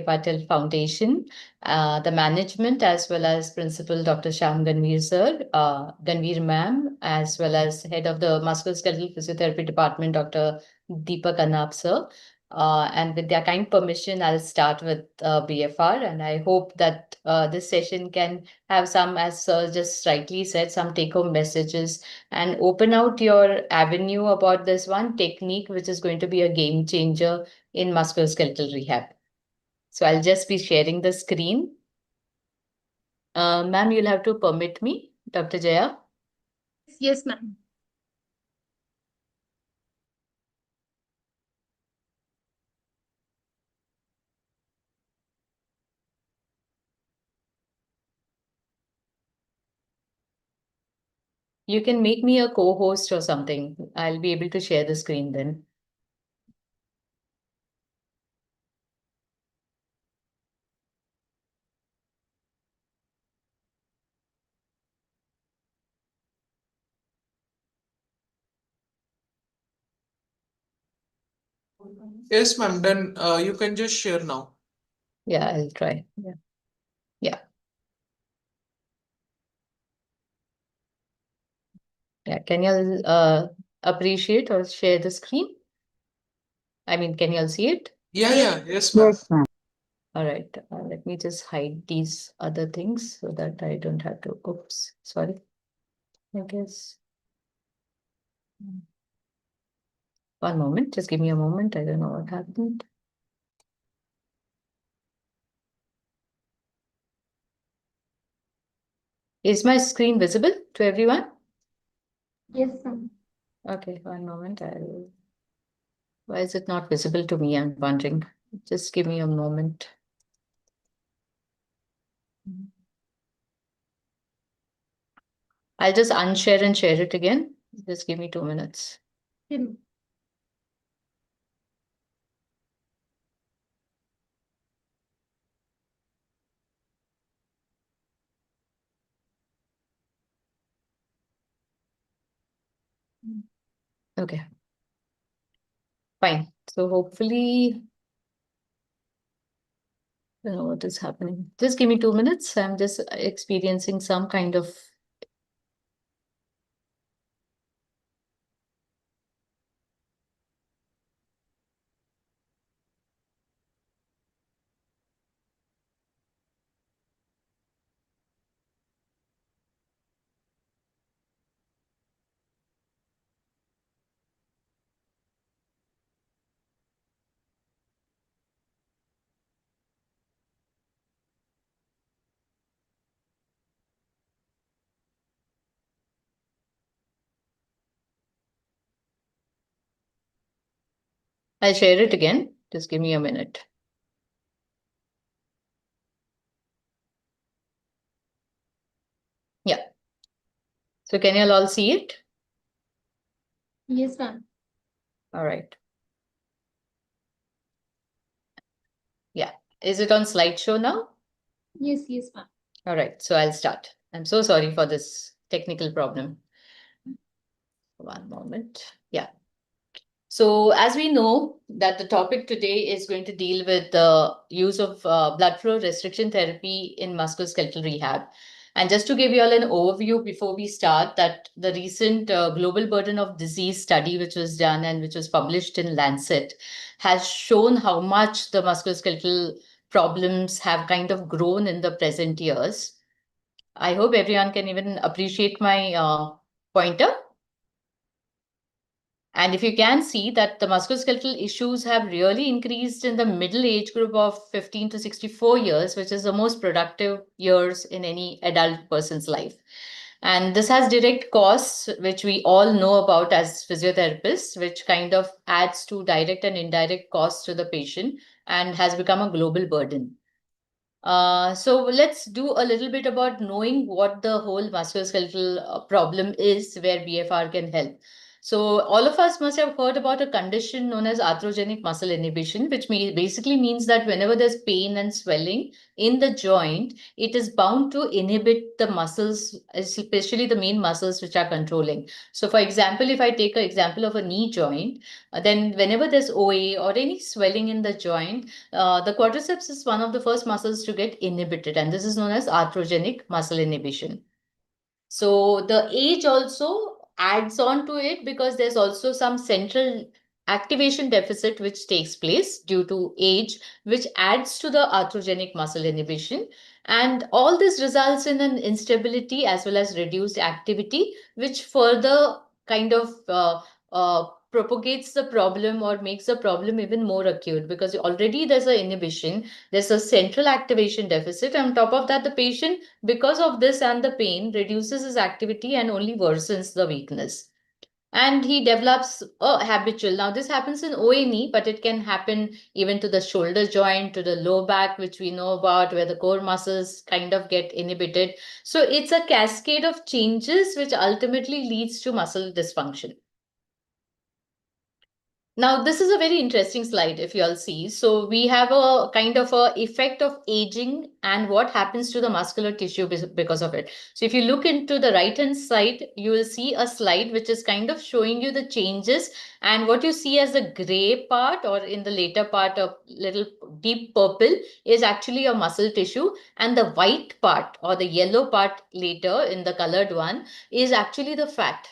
Patil Foundation, the management, as well as Principal Dr. Shyam Ganvir sir, Ganvir ma'am, as well as Head of the Musculoskeletal Physiotherapy Department, Dr. Deepak Annap sir. And with their kind permission, I'll start with BFR, and I hope that this session can have some, as sir just rightly said, some take-home messages and open out your avenue about this one technique, which is going to be a game changer in musculoskeletal rehab. So I'll just be sharing the screen. Ma'am, you'll have to permit me, Dr. Jaya. Yes, ma'am. You can make me a co-host or something. I'll be able to share the screen then. Yes, ma'am. Then you can just share now. Yeah, I'll try. Yeah. Yeah. Yeah. Can you appreciate or share the screen? I mean, can you all see it? Yeah. Yes, ma'am. Yes, ma'am. All right. Let me just hide these other things so that I don't have to. Oops. Sorry. I guess. One moment. Just give me a moment. I don't know what happened. Is my screen visible to everyone? Yes, ma'am. Okay, one moment. Why is it not visible to me? I'm wondering. Just give me a moment. I'll just unshare and share it again. Just give me 2 minutes. Okay. Fine. So hopefully, I don't know what is happening. Just give me 2 minutes. I'm just experiencing some kind of. I'll share it again. Just give me a minute. Yeah. So can you all see it? Yes, ma'am. All right. Yeah. Is it on slideshow now? Yes, ma'am. All right. So I'll start. I'm so sorry for this technical problem. One moment. Yeah. So as we know that the topic today is going to deal with the use of blood flow restriction therapy in musculoskeletal rehab. And just to give you all an overview before we start, that the recent global burden of disease study, which was done and which was published in Lancet, has shown how much the musculoskeletal problems have kind of grown in the present years. I hope everyone can even appreciate my pointer. And if you can see that the musculoskeletal issues have really increased in the middle age group of 15 to 64 years, which is the most productive years in any adult person's life. And this has direct costs, which we all know about as physiotherapists, which kind of adds to direct and indirect costs to the patient and has become a global burden. So let's do a little bit about knowing what the whole musculoskeletal problem is, where BFR can help. So all of us must have heard about a condition known as arthrogenic muscle inhibition, which basically means that whenever there's pain and swelling in the joint, it is bound to inhibit the muscles, especially the main muscles which are controlling. So for example, if I take an example of a knee joint, then whenever there's OA or any swelling in the joint, the quadriceps is one of the first muscles to get inhibited, and this is known as arthrogenic muscle inhibition. So the age also adds on to it because there's also some central activation deficit which takes place due to age, which adds to the arthrogenic muscle inhibition. And all this results in an instability as well as reduced activity, which further kind of propagates the problem or makes the problem even more acute because already there's an inhibition, there's a central activation deficit. On top of that, the patient, because of this and the pain, reduces his activity and only worsens the weakness. And he develops a habitual. Now, this happens in OA knee, but it can happen even to the shoulder joint, to the low back, which we know about, where the core muscles kind of get inhibited. So it's a cascade of changes which ultimately leads to muscle dysfunction. Now, this is a very interesting slide if you all see. So we have a kind of a effect of aging and what happens to the muscular tissue because of it. So if you look into the right-hand side, you will see a slide which is kind of showing you the changes, and what you see as the gray part or in the later part of little deep purple is actually a muscle tissue, and the white part or the yellow part later in the colored one is actually the fat.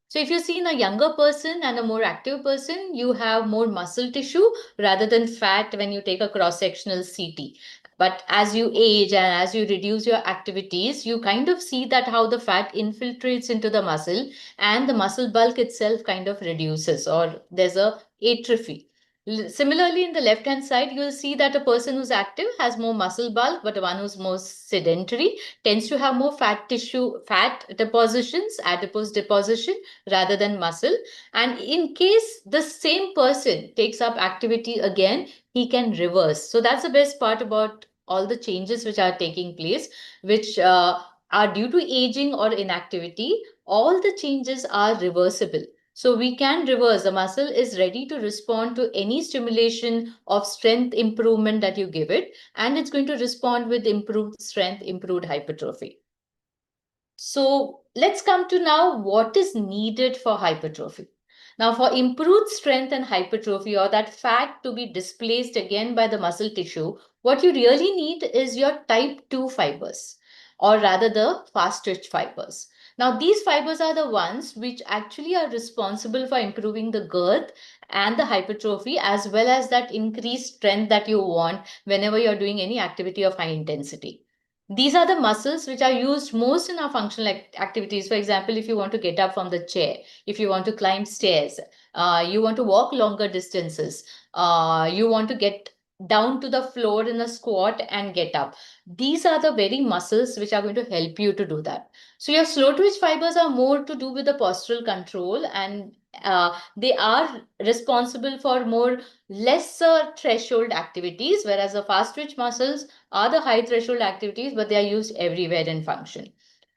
So if you see in a younger person and a more active person, you have more muscle tissue rather than fat when you take a cross-sectional CT. But as you age and as you reduce your activities, you kind of see that how the fat infiltrates into the muscle and the muscle bulk itself kind of reduces, or there's a atrophy. Similarly, in the left-hand side, you'll see that a person who's active has more muscle bulk, but the one who's more sedentary tends to have more fat tissue, fat depositions, adipose deposition rather than muscle. And in case the same person takes up activity again, he can reverse. So that's the best part about all the changes which are taking place, which are due to aging or inactivity. All the changes are reversible. So we can reverse. The muscle is ready to respond to any stimulation of strength improvement that you give it, and it's going to respond with improved strength, improved hypertrophy. So let's come to now what is needed for hypertrophy. Now, for improved strength and hypertrophy, or that fat to be displaced again by the muscle tissue, what you really need is your type 2 fibers, or rather the fast twitch fibers. Now, these fibers are the ones which actually are responsible for improving the girth and the hypertrophy, as well as that increased strength that you want whenever you're doing any activity of high intensity. These are the muscles which are used most in our functional activities. For example, if you want to get up from the chair, if you want to climb stairs, you want to walk longer distances, you want to get down to the floor in a squat and get up. These are the very muscles which are going to help you to do that. So your slow twitch fibers are more to do with the postural control, and they are responsible for more lesser threshold activities, whereas the fast twitch muscles are the high threshold activities, but they are used everywhere in function.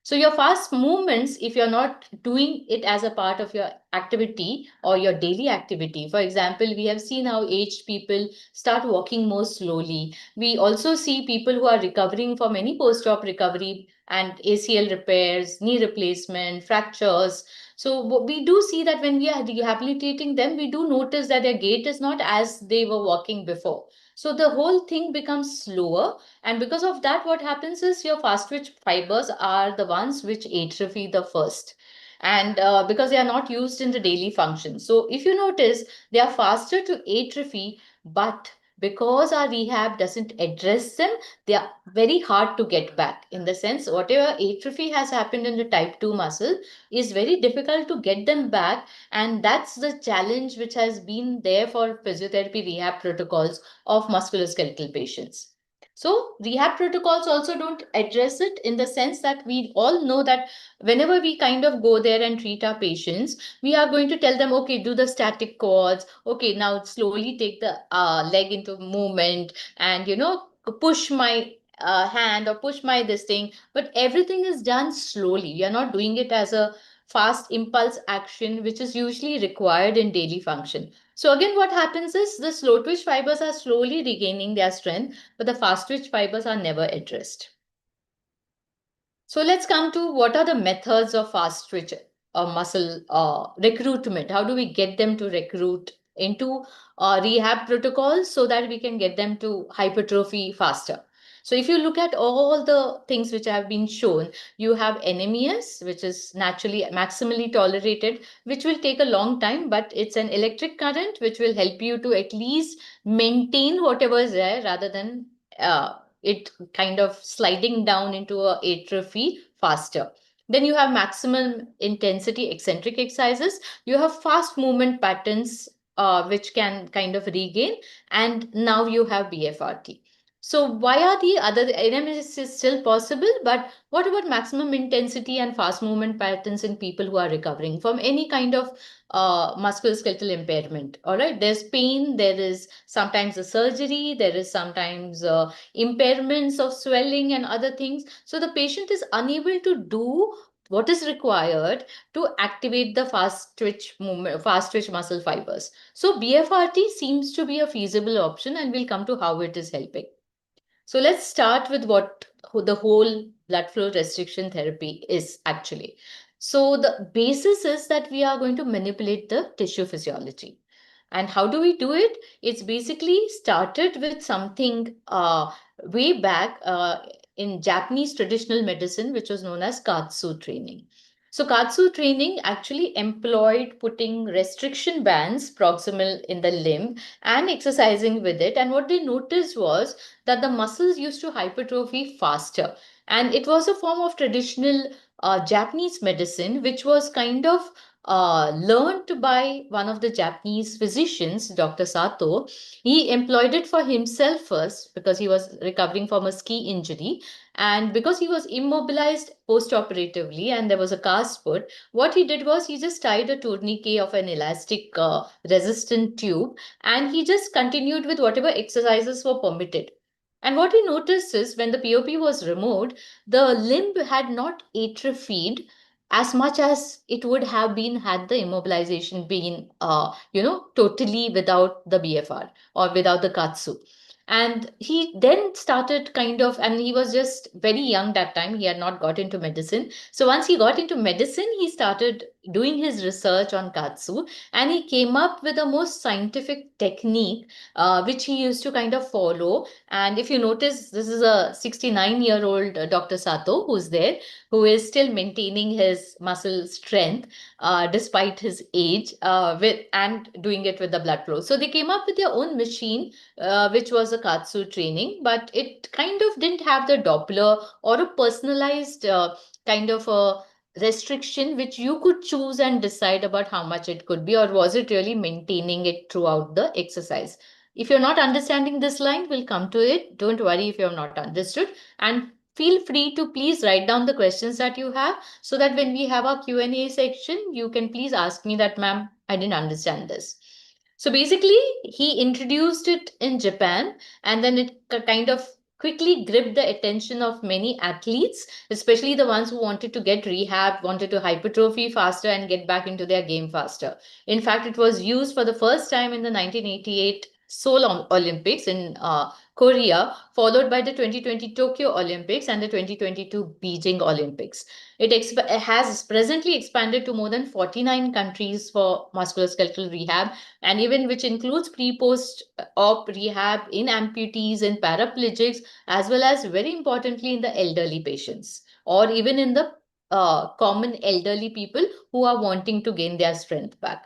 So your fast movements, if you're not doing it as a part of your activity or your daily activity, for example, we have seen how aged people start walking more slowly. We also see people who are recovering from any post-op recovery and ACL repairs, knee replacement, fractures. So we do see that when we are rehabilitating them, we do notice that their gait is not as they were walking before. So the whole thing becomes slower, and because of that, what happens is your fast twitch fibers are the ones which atrophy the first. And because they are not used in the daily function. So if you notice, they are faster to atrophy, but because our rehab doesn't address them, they are very hard to get back. In the sense, whatever atrophy has happened in the type 2 muscle is very difficult to get them back. And that's the challenge which has been there for physiotherapy rehab protocols of musculoskeletal patients. So rehab protocols also don't address it, in the sense that we all know that whenever we kind of go there and treat our patients, we are going to tell them, okay, do the static quads. Okay, now slowly take the leg into movement and, push my hand or push my this thing. But everything is done slowly. We are not doing it as a fast impulse action, which is usually required in daily function. So again, what happens is the slow twitch fibers are slowly regaining their strength, but the fast twitch fibers are never addressed. So let's come to what are the methods of fast twitch muscle recruitment. How do we get them to recruit into rehab protocols so that we can get them to hypertrophy faster? So if you look at all the things which have been shown, you have NMES, which is naturally maximally tolerated, which will take a long time, but it's an electric current which will help you to at least maintain whatever is there rather than it kind of sliding down into a atrophy faster. Then you have maximum intensity eccentric exercises. You have fast movement patterns which can kind of regain. And now you have BFRT. So why are the other NMS is still possible, but what about maximum intensity and fast movement patterns in people who are recovering from any kind of musculoskeletal impairment? All right, there's pain, there is sometimes a surgery, there is sometimes impairments of swelling and other things. So the patient is unable to do what is required to activate the fast twitch movement, fast twitch muscle fibers. So BFRT seems to be a feasible option, and we'll come to how it is helping. So let's start with what the whole blood flow restriction therapy is actually. So the basis is that we are going to manipulate the tissue physiology. And how do we do it? It's basically started with something way back in Japanese traditional medicine, which was known as Katsu training. So Katsu training actually employed putting restriction bands proximal in the limb and exercising with it. And what they noticed was that the muscles used to hypertrophy faster. And it was a form of traditional Japanese medicine, which was kind of learned by one of the Japanese physicians, Dr. Sato. He employed it for himself first because he was recovering from a ski injury. And because he was immobilized post-operatively and there was a cast put, what he did was he just tied a tourniquet of an elastic resistant tube, and he just continued with whatever exercises were permitted. And what he noticed is when the POP was removed, the limb had not atrophied as much as it would have been had the immobilization been, totally without the BFR or without the Katsu. And he then started kind of, and he was just very young that time. He had not got into medicine. So once he got into medicine, he started doing his research on Katsu, and he came up with a most scientific technique which he used to kind of follow. And if you notice, this is a 69-year-old Dr. Sato who's there, who is still maintaining his muscle strength despite his age and doing it with the blood flow. So they came up with their own machine, which was a Katsu training, but it kind of didn't have the Doppler or a personalized kind of a restriction which you could choose and decide about how much it could be, or was it really maintaining it throughout the exercise. If you're not understanding this line, we'll come to it. Don't worry if you have not understood, and feel free to please write down the questions that you have so that when we have our Q&A section, you can please ask me that, ma'am, I didn't understand this. So basically, he introduced it in Japan, and then it kind of quickly gripped the attention of many athletes, especially the ones who wanted to get rehab, wanted to hypertrophy faster and get back into their game faster. In fact, it was used for the first time in the 1988 Seoul Olympics in Korea, followed by the 2020 Tokyo Olympics and the 2022 Beijing Olympics. It has presently expanded to more than 49 countries for musculoskeletal rehab, and even which includes pre-post-op rehab in amputees and paraplegics, as well as very importantly in the elderly patients, or even in the common elderly people who are wanting to gain their strength back.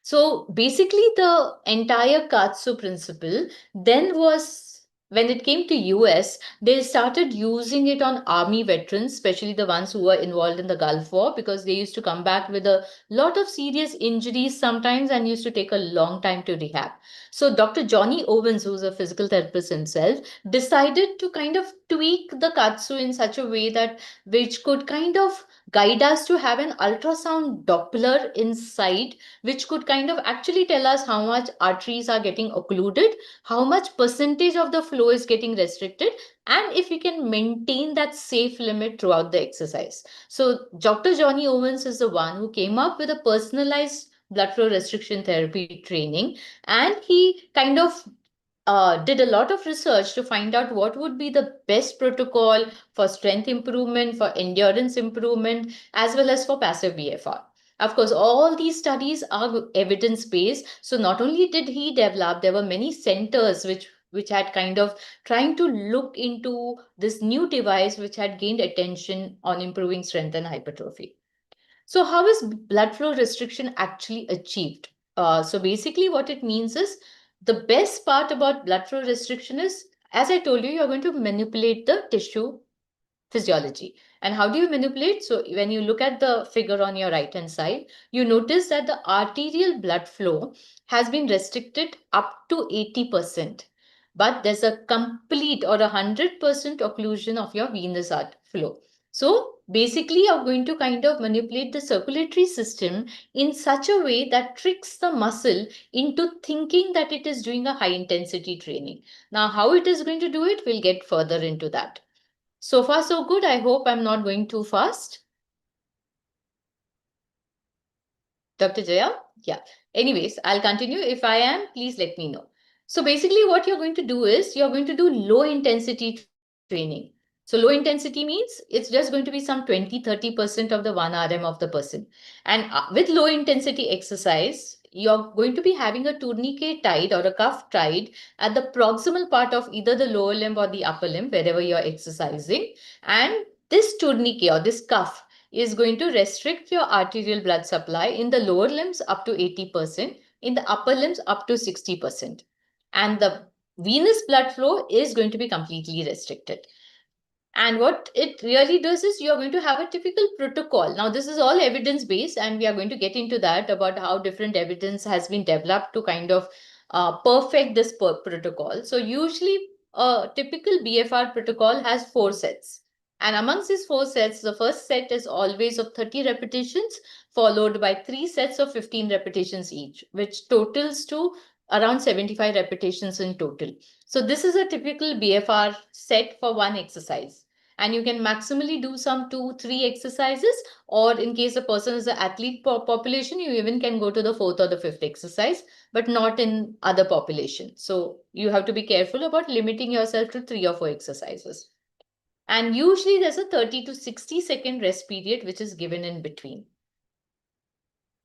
So basically the entire Katsu principle then was, when it came to US, they started using it on army veterans, especially the ones who were involved in the Gulf War, because they used to come back with a lot of serious injuries sometimes and used to take a long time to rehab. So Dr. Johnny Owens, who's a physical therapist himself, decided to kind of tweak the Katsu in such a way that which could kind of guide us to have an ultrasound Doppler inside, which could kind of actually tell us how much arteries are getting occluded, how much percentage of the flow is getting restricted, and if we can maintain that safe limit throughout the exercise. So Dr. Johnny Owens is the one who came up with a personalized blood flow restriction therapy training, and he kind of did a lot of research to find out what would be the best protocol for strength improvement, for endurance improvement, as well as for passive BFR. Of course, all these studies are evidence-based. So not only did he develop, there were many centers which had kind of trying to look into this new device which had gained attention on improving strength and hypertrophy. So how is blood flow restriction actually achieved? So basically what it means is the best part about blood flow restriction is, as I told you, you're going to manipulate the tissue physiology. And how do you manipulate? So when you look at the figure on your right hand side, you notice that the arterial blood flow has been restricted up to 80%. But there's a complete or 100% occlusion of your venous art flow. So basically, you're going to kind of manipulate the circulatory system in such a way that tricks the muscle into thinking that it is doing a high intensity training. Now, how it is going to do it, we'll get further into that. So far, so good. I hope I'm not going too fast. Dr. Jaya? Yeah. Anyways, I'll continue. If I am, please let me know. So basically what you're going to do is you're going to do low intensity training. So low intensity means it's just going to be some 20-30% of the 1 RM of the person. And with low intensity exercise, you're going to be having a tourniquet tied or a cuff tied at the proximal part of either the lower limb or the upper limb, wherever you're exercising. And this tourniquet or this cuff is going to restrict your arterial blood supply in the lower limbs up to 80%, in the upper limbs up to 60%. And the venous blood flow is going to be completely restricted. And what it really does is you're going to have a typical protocol. Now, this is all evidence-based, and we are going to get into that about how different evidence has been developed to kind of perfect this protocol. So usually a typical BFR protocol has 4 sets. And amongst these 4 sets, the first set is always of 30 repetitions, followed by 3 sets of 15 repetitions each, which totals to around 75 repetitions in total. So this is a typical BFR set for one exercise. And you can maximally do some 2-3 exercises, or in case a person is an athlete population, you even can go to the 4th or the 5th exercise, but not in other population. So you have to be careful about limiting yourself to 3 or 4 exercises. And usually there's a 30 to 60 second rest period, which is given in between.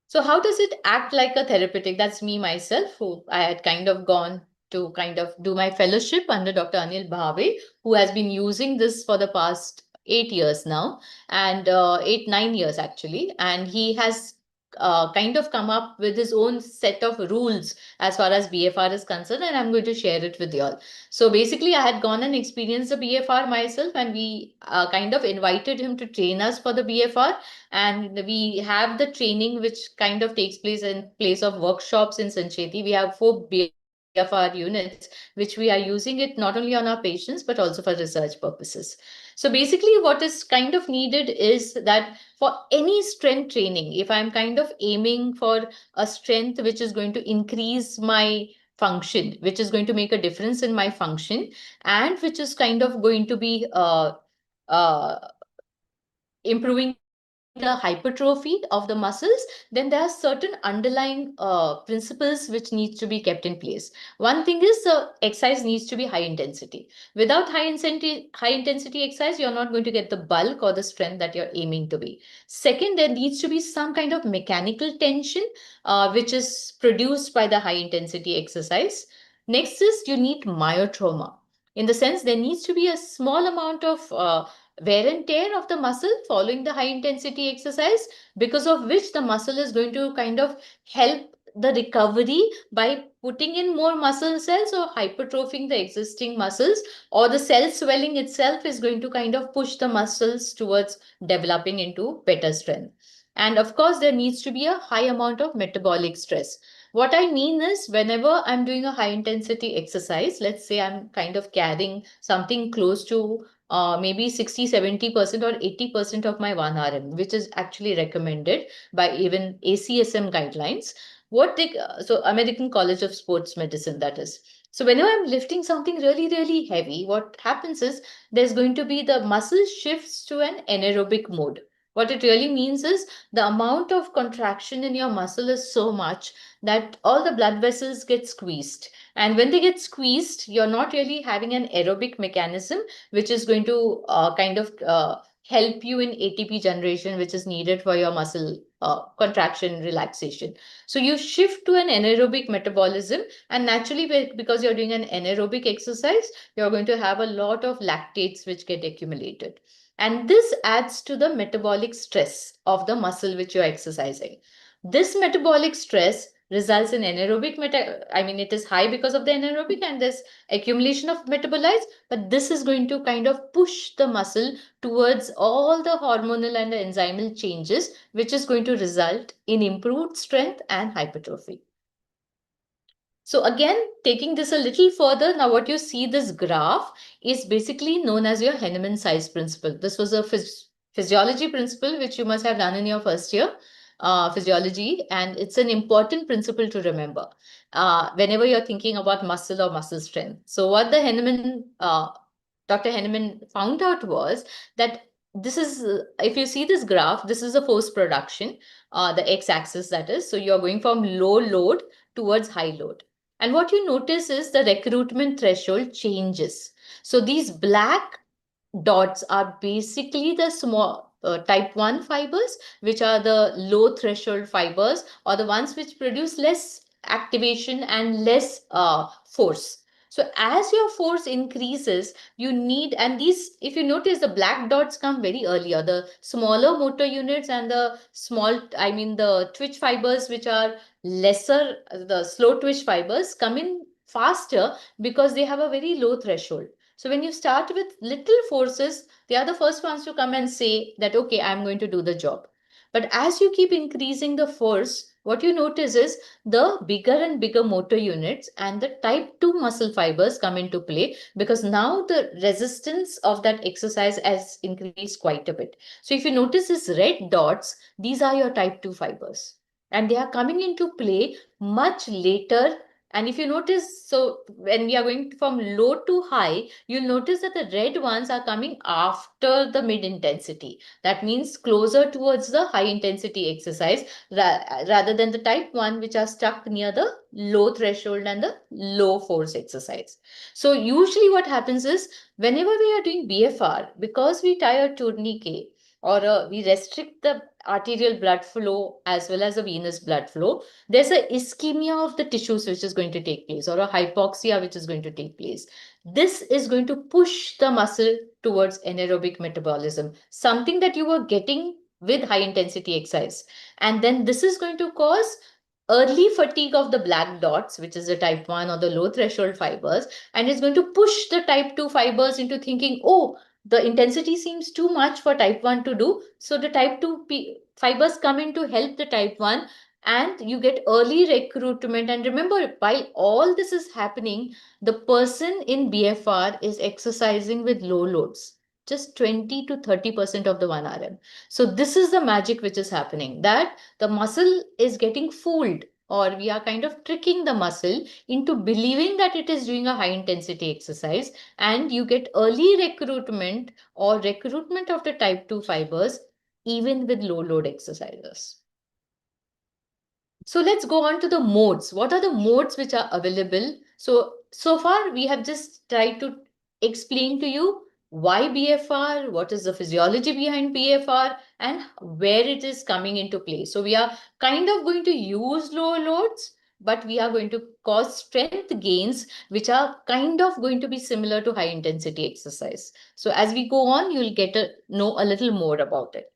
So how does it act like a therapeutic? That's me myself, who I had kind of gone to kind of do my fellowship under Dr. Anil Bhave, who has been using this for the past 8 years now, and 8-9 years actually. And he has kind of come up with his own set of rules as far as BFR is concerned, and I'm going to share it with you all. So basically, I had gone and experienced the BFR myself, and we kind of invited him to train us for the BFR. And we have the training which kind of takes place in place of workshops in Sancheti. We have 4 BFR units, which we are using it not only on our patients, but also for research purposes. So basically what is kind of needed is that for any strength training, if I'm kind of aiming for a strength which is going to increase my function, which is going to make a difference in my function, and which is kind of going to be improving the hypertrophy of the muscles, then there are certain underlying principles which needs to be kept in place. One thing is the exercise needs to be high intensity. Without high intensity exercise, you're not going to get the bulk or the strength that you're aiming to be. Second, there needs to be some kind of mechanical tension which is produced by the high intensity exercise. Next is you need myotrauma. In the sense, there needs to be a small amount of wear and tear of the muscle following the high intensity exercise, because of which the muscle is going to kind of help the recovery by putting in more muscle cells or hypertrophying the existing muscles, or the cell swelling itself is going to kind of push the muscles towards developing into better strength. And of course, there needs to be a high amount of metabolic stress. What I mean is, whenever I'm doing a high intensity exercise, let's say I'm kind of carrying something close to maybe 60, 70% or 80% of my 1 RM, which is actually recommended by even ACSM guidelines. So American College of Sports Medicine, that is. So whenever I'm lifting something really, really heavy, what happens is there's going to be the muscle shifts to an anaerobic mode. What it really means is the amount of contraction in your muscle is so much that all the blood vessels get squeezed. And when they get squeezed, you're not really having an aerobic mechanism, which is going to help you in ATP generation, which is needed for your muscle contraction relaxation. So you shift to an anaerobic metabolism, and naturally, because you're doing an anaerobic exercise, you're going to have a lot of lactates which get accumulated. And this adds to the metabolic stress of the muscle which you're exercising. This metabolic stress results in it is high because of the anaerobic and this accumulation of metabolites, but this is going to kind of push the muscle towards all the hormonal and the enzymal changes, which is going to result in improved strength and hypertrophy. So again, taking this a little further, now what you see this graph is basically known as your Henneman size principle. This was a physiology principle, which you must have done in your first year physiology, and it's an important principle to remember whenever you're thinking about muscle or muscle strength. So what the Dr. Henneman found out was that this is, if you see this graph, this is a force production, the x-axis that is. So you're going from low load towards high load. And what you notice is the recruitment threshold changes. So these black dots are basically the small type 1 fibers, which are the low threshold fibers, or the ones which produce less activation and less force. So as your force increases, you need, and these, if you notice, the black dots come very earlier, the smaller motor units and the twitch fibers, which are lesser, the slow twitch fibers come in faster because they have a very low threshold. So when you start with little forces, they are the first ones to come and say that, okay, I'm going to do the job. But as you keep increasing the force, what you notice is the bigger and bigger motor units and the type 2 muscle fibers come into play, because now the resistance of that exercise has increased quite a bit. So if you notice these red dots, these are your type 2 fibers. And they are coming into play much later. And if you notice, so when we are going from low to high, you'll notice that the red ones are coming after the mid intensity. That means closer towards the high intensity exercise rather than the type 1, which are stuck near the low threshold and the low force exercise. So usually what happens is, whenever we are doing BFR, because we tie a tourniquet or we restrict the arterial blood flow as well as the venous blood flow, there's a ischemia of the tissues which is going to take place, or a hypoxia which is going to take place. This is going to push the muscle towards anaerobic metabolism, something that you were getting with high intensity exercise. And then this is going to cause early fatigue of the black dots, which is the type 1 or the low threshold fibers, and it's going to push the type 2 fibers into thinking, oh, the intensity seems too much for type 1 to do. So the type 2 fibers come in to help the type 1, and you get early recruitment. And remember, while all this is happening, the person in BFR is exercising with low loads, just 20 to 30% of the 1 RM. So this is the magic which is happening, that the muscle is getting fooled, or we are kind of tricking the muscle into believing that it is doing a high intensity exercise, and you get early recruitment or recruitment of the type 2 fibers even with low load exercises. So let's go on to the modes. What are the modes which are available? So far we have just tried to explain to you why BFR, what is the physiology behind BFR, and where it is coming into play. So we are kind of going to use low loads, but we are going to cause strength gains, which are kind of going to be similar to high intensity exercise. So as we go on, you'll get to know a little more about it.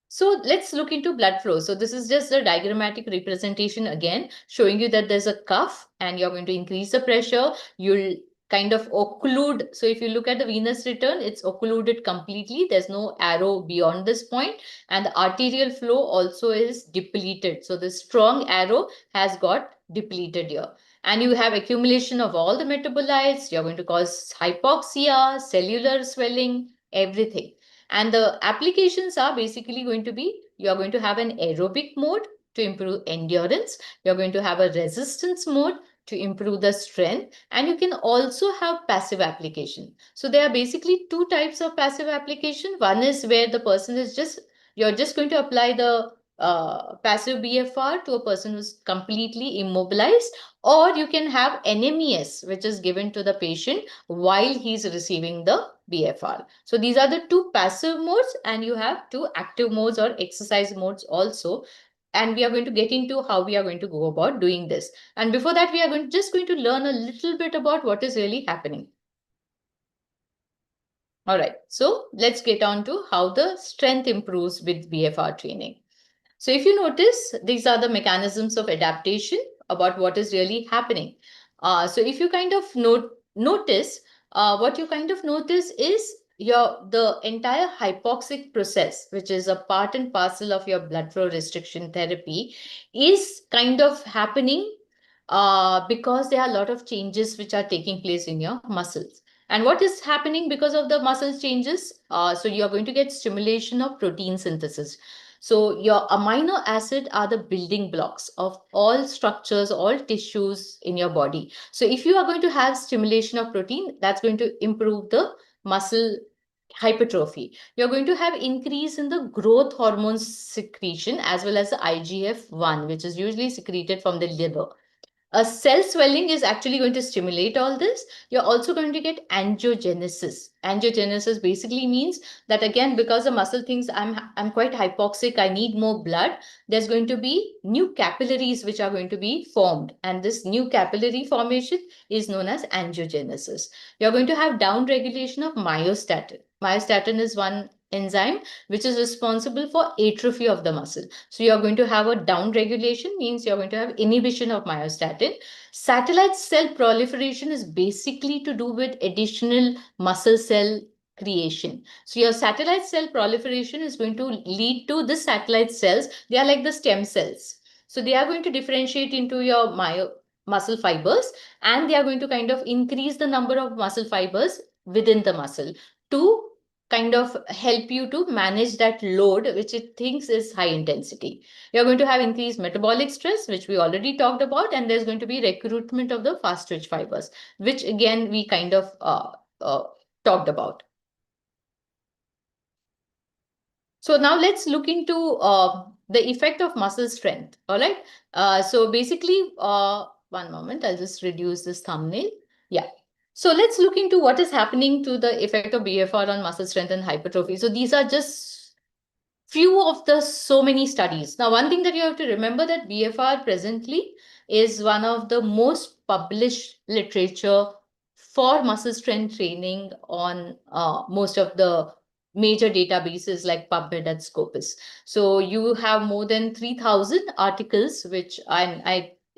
So let's look into blood flow. So this is just a diagrammatic representation again, showing you that there's a cuff and you're going to increase the pressure. You'll kind of occlude. So if you look at the venous return, it's occluded completely. There's no arrow beyond this point. And the arterial flow also is depleted. So the strong arrow has got depleted here. And you have accumulation of all the metabolites. You're going to cause hypoxia, cellular swelling, everything. And the applications are basically going to be, you're going to have an aerobic mode to improve endurance. You're going to have a resistance mode to improve the strength. And you can also have passive application. So there are basically two types of passive application. One is where the person is you're just going to apply the passive BFR to a person who's completely immobilized, or you can have NMES, which is given to the patient while he's receiving the BFR. So these are the two passive modes, and you have two active modes or exercise modes also. And we are going to get into how we are going to go about doing this. And before that, we are just going to learn a little bit about what is really happening. All right, so let's get on to how the strength improves with BFR training. So if you notice, these are the mechanisms of adaptation about what is really happening. So if you kind of notice, what you kind of notice is the entire hypoxic process, which is a part and parcel of your blood flow restriction therapy, is kind of happening because there are a lot of changes which are taking place in your muscles. And what is happening because of the muscle changes? So you're going to get stimulation of protein synthesis. So your amino acid are the building blocks of all structures, all tissues in your body. So if you are going to have stimulation of protein, that's going to improve the muscle hypertrophy. You're going to have increase in the growth hormone secretion as well as the IGF-1, which is usually secreted from the liver. A cell swelling is actually going to stimulate all this. You're also going to get angiogenesis. Angiogenesis basically means that, again, because the muscle thinks I'm quite hypoxic, I need more blood, there's going to be new capillaries which are going to be formed. And this new capillary formation is known as angiogenesis. You're going to have down regulation of myostatin. Myostatin is one enzyme which is responsible for atrophy of the muscle. So you're going to have a down regulation, means you're going to have inhibition of myostatin. Satellite cell proliferation is basically to do with additional muscle cell creation. So your satellite cell proliferation is going to lead to the satellite cells. They are like the stem cells. So they are going to differentiate into your muscle fibers, and they are going to kind of increase the number of muscle fibers within the muscle to kind of help you to manage that load, which it thinks is high intensity. You're going to have increased metabolic stress, which we already talked about, and there's going to be recruitment of the fast twitch fibers, which again, we kind of talked about. So now let's look into the effect of muscle strength. All right. So basically, one moment, I'll just reduce this thumbnail. Yeah. So let's look into what is happening to the effect of BFR on muscle strength and hypertrophy. So these are just few of the so many studies. Now, one thing that you have to remember that BFR presently is one of the most published literature for muscle strength training on most of the major databases like PubMed and Scopus. So you have more than 3,000 articles, which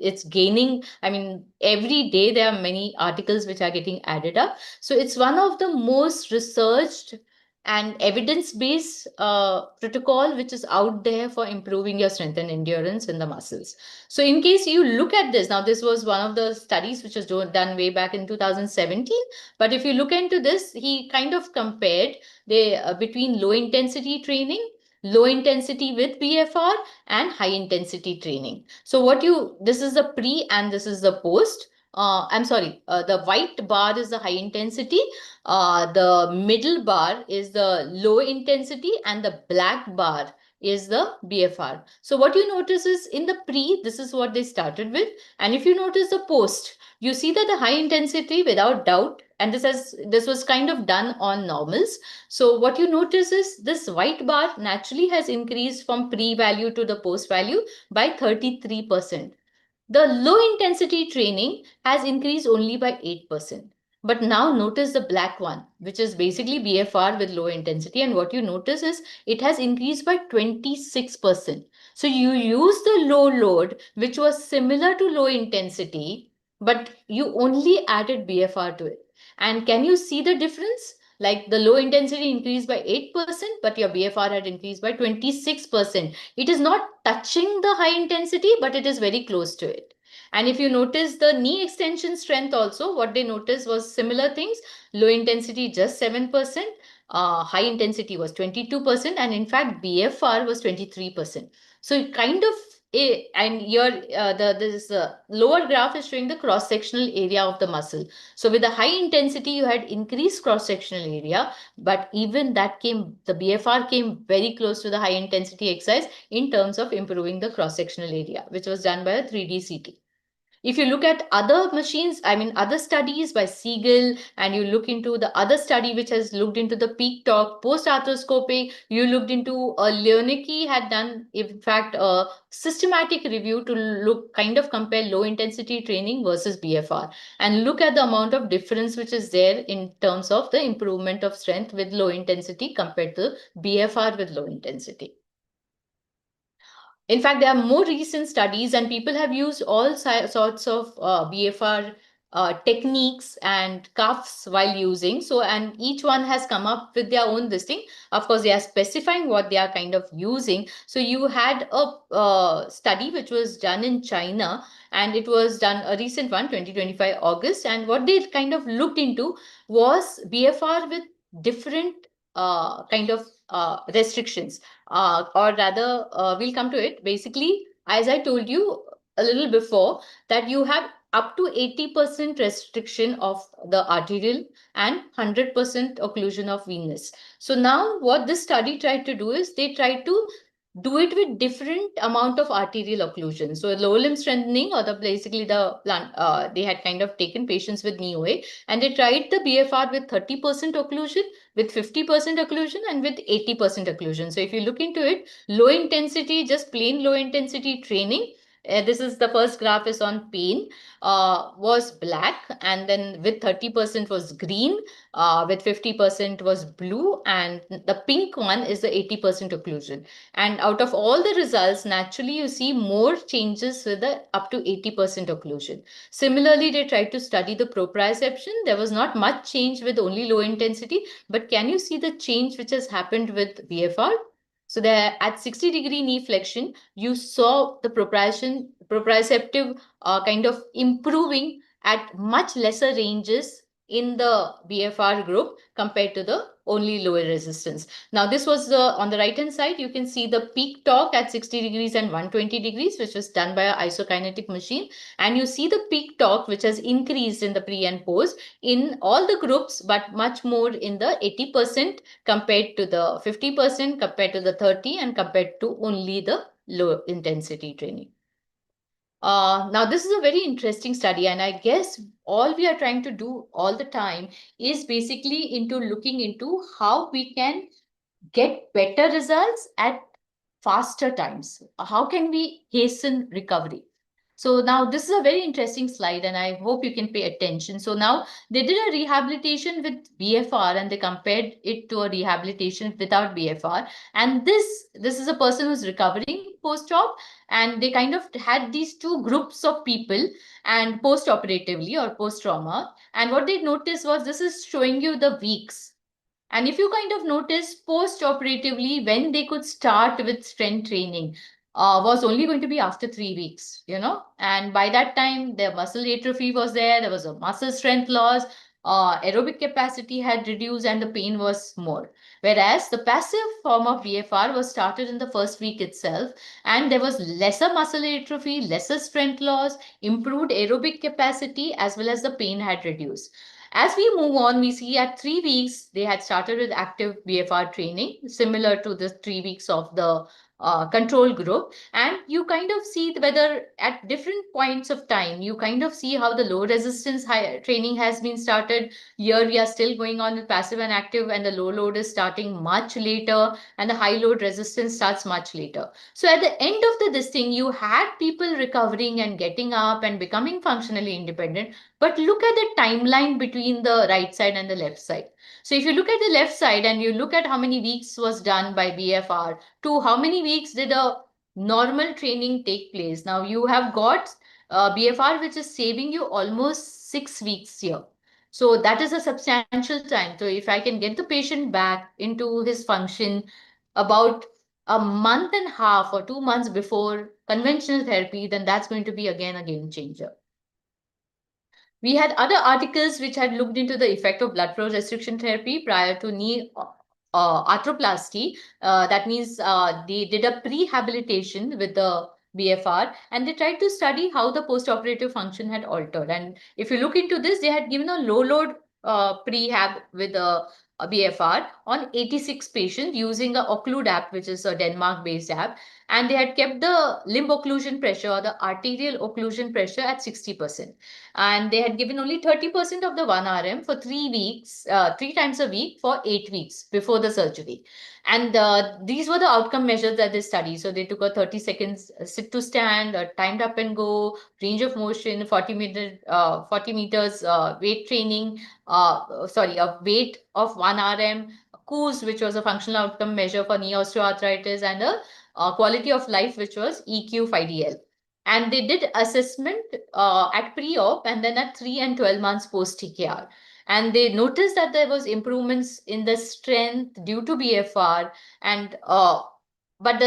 it's gaining. I mean, every day there are many articles which are getting added up. So it's one of the most researched and evidence-based protocol which is out there for improving your strength and endurance in the muscles. So in case you look at this, now this was one of the studies which was done way back in 2017. But if you look into this, he kind of compared between low intensity training, low intensity with BFR, and high intensity training. So this is the pre and this is the post. I'm sorry, the white bar is the high intensity, the middle bar is the low intensity, and the black bar is the BFR. So what you notice is in the pre, this is what they started with. And if you notice the post, you see that the high intensity, without doubt, and this was kind of done on normals. So what you notice is this white bar naturally has increased from pre value to the post value by 33%. The low intensity training has increased only by 8%. But now notice the black one, which is basically BFR with low intensity. And what you notice is it has increased by 26%. So you use the low load, which was similar to low intensity, but you only added BFR to it. And can you see the difference? Like the low intensity increased by 8%, but your BFR had increased by 26%. It is not touching the high intensity, but it is very close to it. And if you notice the knee extension strength also, what they noticed was similar things. Low intensity just 7%, high intensity was 22%, and in fact BFR was 23%. So it kind of and your this lower graph is showing the cross sectional area of the muscle. So with the high intensity, you had increased cross sectional area, but even that the BFR came very close to the high intensity exercise in terms of improving the cross sectional area, which was done by a 3D CT. If you look at other machines, I mean, other studies by Siegel, and you look into the other study which has looked into the peak torque post-arthroscopic, you looked into Leonicki had done, in fact, a systematic review to look kind of compare low intensity training versus BFR and look at the amount of difference which is there in terms of the improvement of strength with low intensity compared to BFR with low intensity. In fact, there are more recent studies, and people have used all sorts of BFR techniques and cuffs while using. So, and each one has come up with their own this thing. Of course, they are specifying what they are kind of using. So, you had a study which was done in China, and it was done a recent one, 2025 August. And what they kind of looked into was BFR with different kind of restrictions. Or rather, we'll come to it. Basically, as I told you a little before, that you have up to 80% restriction of the arterial and 100% occlusion of venous. So now what this study tried to do is they tried to do it with different amount of arterial occlusion. So lower limb strengthening, or basically they had kind of taken patients with knee OA, and they tried the BFR with 30% occlusion, with 50% occlusion, and with 80% occlusion. So if you look into it, low intensity, just plain low intensity training, this is the first graph is on pain, was black, and then with 30% was green, with 50% was blue, and the pink one is the 80% occlusion. And out of all the results, naturally you see more changes with the up to 80% occlusion. Similarly, they tried to study the proprioception. There was not much change with only low intensity, but can you see the change which has happened with BFR? So there at 60-degree knee flexion, you saw the proprioceptive kind of improving at much lesser ranges in the BFR group compared to the only lower resistance. Now this was on the right hand side, you can see the peak torque at 60 degrees and 120 degrees, which was done by an isokinetic machine. And you see the peak torque, which has increased in the pre and post in all the groups, but much more in the 80% compared to the 50%, compared to the 30, and compared to only the low intensity training. Now, this is a very interesting study, and I guess all we are trying to do all the time is basically into looking into how we can get better results at faster times. How can we hasten recovery? So now this is a very interesting slide, and I hope you can pay attention. So now they did a rehabilitation with BFR, and they compared it to a rehabilitation without BFR. And this is a person who's recovering post-op, and they kind of had these two groups of people and post-operatively or post-trauma. And what they noticed was this is showing you the weeks. And if you kind of notice post-operatively, when they could start with strength training, was only going to be after 3 weeks, and by that time, their muscle atrophy was there was a muscle strength loss, aerobic capacity had reduced, and the pain was more. Whereas the passive form of BFR was started in the first week itself, and there was lesser muscle atrophy, lesser strength loss, improved aerobic capacity, as well as the pain had reduced. As we move on, we see at 3 weeks, they had started with active BFR training, similar to the 3 weeks of the control group. And you kind of see whether at different points of time, you kind of see how the low resistance training has been started. Here we are still going on with passive and active, and the low load is starting much later, and the high load resistance starts much later. So at the end of this thing, you had people recovering and getting up and becoming functionally independent. But look at the timeline between the right side and the left side. So if you look at the left side and you look at how many weeks was done by BFR to how many weeks did a normal training take place. Now you have got BFR, which is saving you almost 6 weeks here. So that is a substantial time. So if I can get the patient back into his function about a month and a half or 2 months before conventional therapy, then that's going to be again a game changer. We had other articles which had looked into the effect of blood flow restriction therapy prior to knee arthroplasty. That means they did a prehabilitation with the BFR and they tried to study how the postoperative function had altered. And if you look into this, they had given a low load prehab with a BFR on 86 patients using a Occlude app, which is a Denmark-based app. And they had kept the limb occlusion pressure or the arterial occlusion pressure at 60%. And they had given only 30% of the 1 RM for 3 weeks, 3 times a week for 8 weeks before the surgery. And these were the outcome measures that they studied. So they took a 30 seconds sit to stand, a timed up and go, range of motion, 40 meters weight training, a weight of 1 RM, KOOS, which was a functional outcome measure for knee osteoarthritis, and a quality of life, which was EQ-5DL. And they did assessment at pre-op and then at 3 and 12 months post-TKR. And they noticed that there was improvements in the strength due to BFR, and but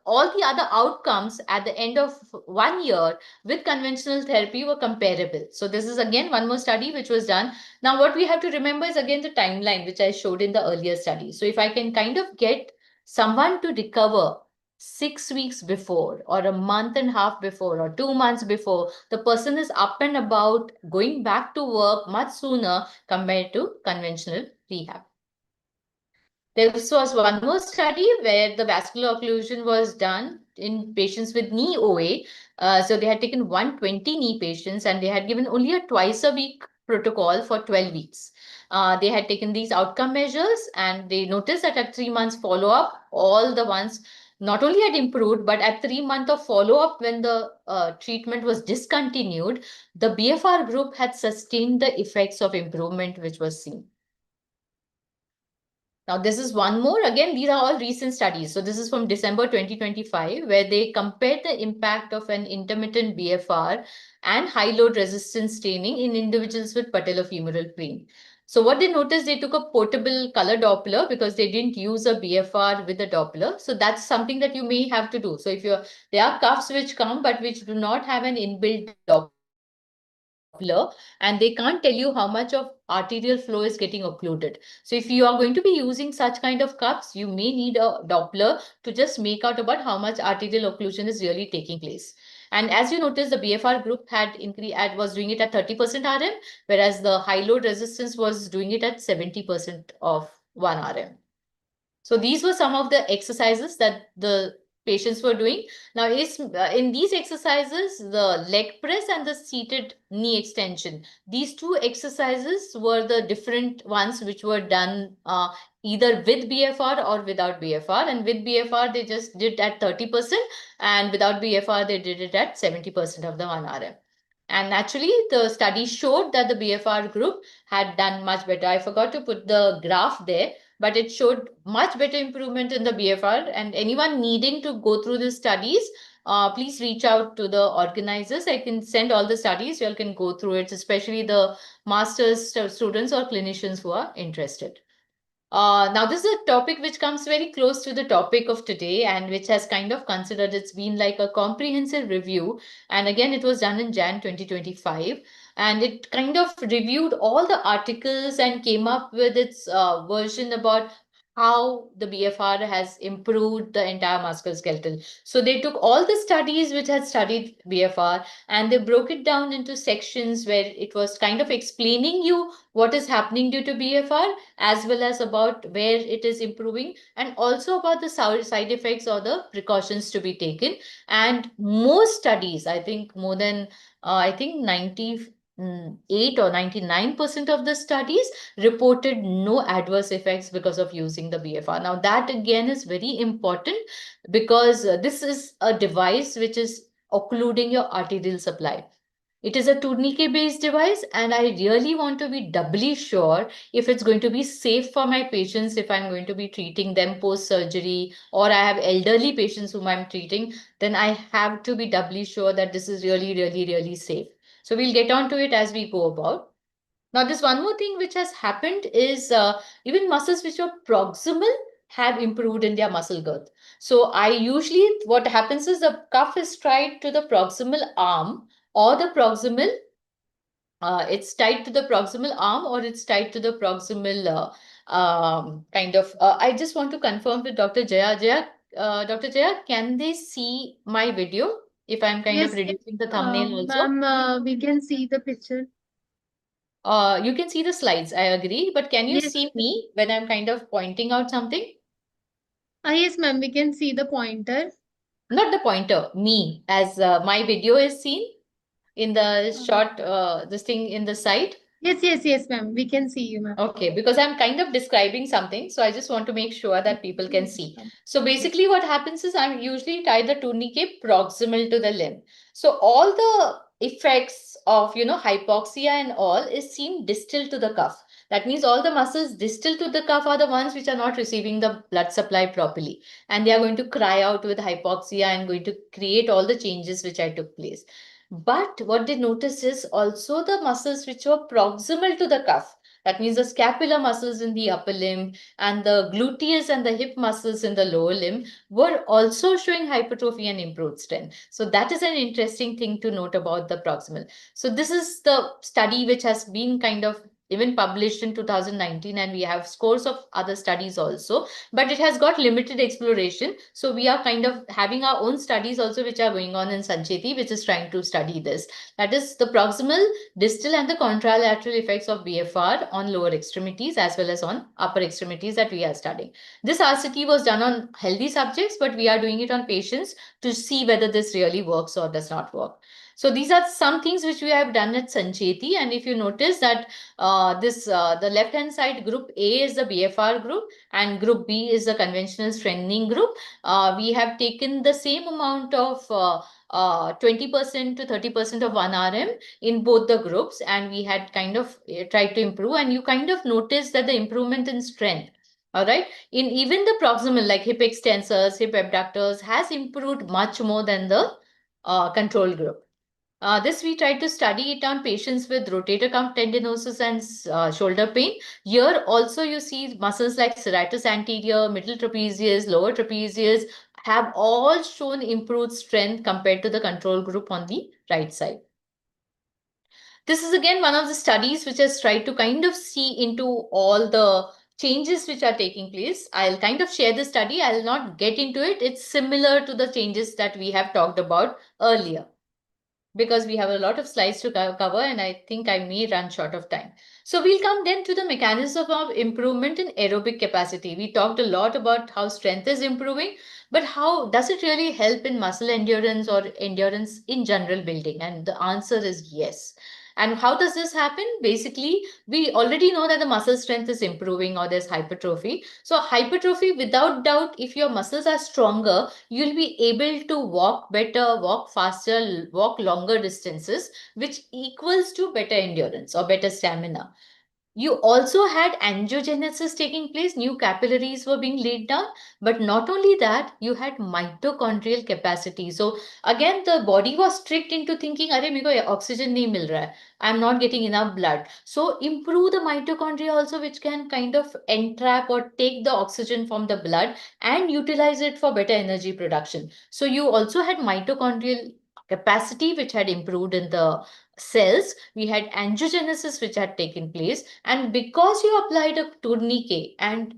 all the other outcomes at the end of 1 year with conventional therapy were comparable. So this is again one more study which was done. Now what we have to remember is again the timeline which I showed in the earlier study. So if I can kind of get someone to recover 6 weeks before or a month and a half before or 2 months before, the person is up and about going back to work much sooner compared to conventional rehab. There was one more study where the vascular occlusion was done in patients with knee OA. So they had taken 120 knee patients and they had given only a twice a week protocol for 12 weeks. They had taken these outcome measures and they noticed that at 3 months follow-up, all the ones not only had improved, but at 3 months of follow-up when the treatment was discontinued, the BFR group had sustained the effects of improvement which was seen. Now, this is one more. Again, these are all recent studies. So this is from December 2025, where they compared the impact of an intermittent BFR and high load resistance training in individuals with patellofemoral pain. So what they noticed, they took a portable color Doppler because they didn't use a BFR with a Doppler. So that's something that you may have to do. So if there are cuffs which come, but which do not have an inbuilt Doppler, and they can't tell you how much of arterial flow is getting occluded. So if you are going to be using such kind of cups, you may need a Doppler to just make out about how much arterial occlusion is really taking place. And as you notice, the BFR group was doing it at 30% RM, whereas the high load resistance was doing it at 70% of 1 RM. So these were some of the exercises that the patients were doing. Now, in these exercises, the leg press and the seated knee extension, these two exercises were the different ones which were done either with BFR or without BFR. And with BFR, they just did at 30%, and without BFR, they did it at 70% of the 1 RM. And naturally, the study showed that the BFR group had done much better. I forgot to put the graph there, but it showed much better improvement in the BFR. And anyone needing to go through the studies, please reach out to the organizers. I can send all the studies. You all can go through it, especially the master's students or clinicians who are interested. Now, this is a topic which comes very close to the topic of today and which has kind of considered it's been like a comprehensive review. And again, it was done in Jan 2025. And it kind of reviewed all the articles and came up with its version about how the BFR has improved the entire musculoskeletal. So they took all the studies which had studied BFR and they broke it down into sections where it was kind of explaining you what is happening due to BFR, as well as about where it is improving, and also about the side effects or the precautions to be taken. And most studies, I think more than, 98 or 99% of the studies reported no adverse effects because of using the BFR. Now, that again is very important because this is a device which is occluding your arterial supply. It is a tourniquet-based device, and I really want to be doubly sure if it's going to be safe for my patients if I'm going to be treating them post-surgery, or I have elderly patients whom I'm treating, then I have to be doubly sure that this is really, really, really safe. So we'll get on to it as we go about. Now, this one more thing which has happened is even muscles which are proximal have improved in their muscle girth. So I usually, what happens is the cuff is tied to the proximal arm or the proximal, it's tied to the proximal arm or it's tied to the proximal I just want to confirm with Dr. Jaya. Dr. Jaya, can they see my video if I'm kind of Yes, reducing the thumbnail also? ma'am, we can see the picture. You can see the slides, I agree, but can you Yes. see me when I'm kind of pointing out something? Yes, ma'am, we can see the pointer. Not the pointer, me, as my video is seen in the short, this thing in the side. Yes, ma'am, we can see you, ma'am. Okay, because I'm kind of describing something, so I just want to make sure that people can see. So basically what happens is I usually tie the tourniquet proximal to the limb. So all the effects of, hypoxia and all is seen distal to the cuff. That means all the muscles distal to the cuff are the ones which are not receiving the blood supply properly. And they are going to cry out with hypoxia and going to create all the changes which I took place. But what they notice is also the muscles which were proximal to the cuff. That means the scapular muscles in the upper limb and the gluteus and the hip muscles in the lower limb were also showing hypertrophy and improved strength. So that is an interesting thing to note about the proximal. So this is the study which has been kind of even published in 2019, and we have scores of other studies also, but it has got limited exploration. So we are kind of having our own studies also which are going on in Sancheti, which is trying to study this. That is the proximal, distal and the contralateral effects of BFR on lower extremities as well as on upper extremities that we are studying. This RCT was done on healthy subjects, but we are doing it on patients to see whether this really works or does not work. So these are some things which we have done at Sancheti. And if you notice that the left hand side group A is the BFR group and group B is the conventional strengthening group. We have taken the same amount of 20% to 30% of 1 RM in both the groups, and we had kind of tried to improve, and you kind of notice that the improvement in strength, all right, in even the proximal like hip extensors, hip abductors has improved much more than the control group. This we tried to study it on patients with rotator cuff tendinosis and shoulder pain. Here also you see muscles like serratus anterior, middle trapezius, lower trapezius have all shown improved strength compared to the control group on the right side. This is again one of the studies which has tried to kind of see into all the changes which are taking place. I'll kind of share the study. I'll not get into it. It's similar to the changes that we have talked about earlier, because we have a lot of slides to cover and I think I may run short of time. So we'll come then to the mechanism of improvement in aerobic capacity. We talked a lot about how strength is improving, but how does it really help in muscle endurance or endurance in general building? And the answer is yes. And how does this happen? Basically, we already know that the muscle strength is improving or there's hypertrophy. So hypertrophy, without doubt, if your muscles are stronger, you'll be able to walk better, walk faster, walk longer distances, which equals to better endurance or better stamina. You also had angiogenesis taking place, new capillaries were being laid down, but not only that, you had mitochondrial capacity. So again, the body was tricked into thinking, "Arey, meko oxygen nahi mil raha hai. I'm not getting enough blood." So improve the mitochondria also, which can kind of entrap or take the oxygen from the blood and utilize it for better energy production. So you also had mitochondrial capacity, which had improved in the cells. We had angiogenesis which had taken place, and because you applied a tourniquet and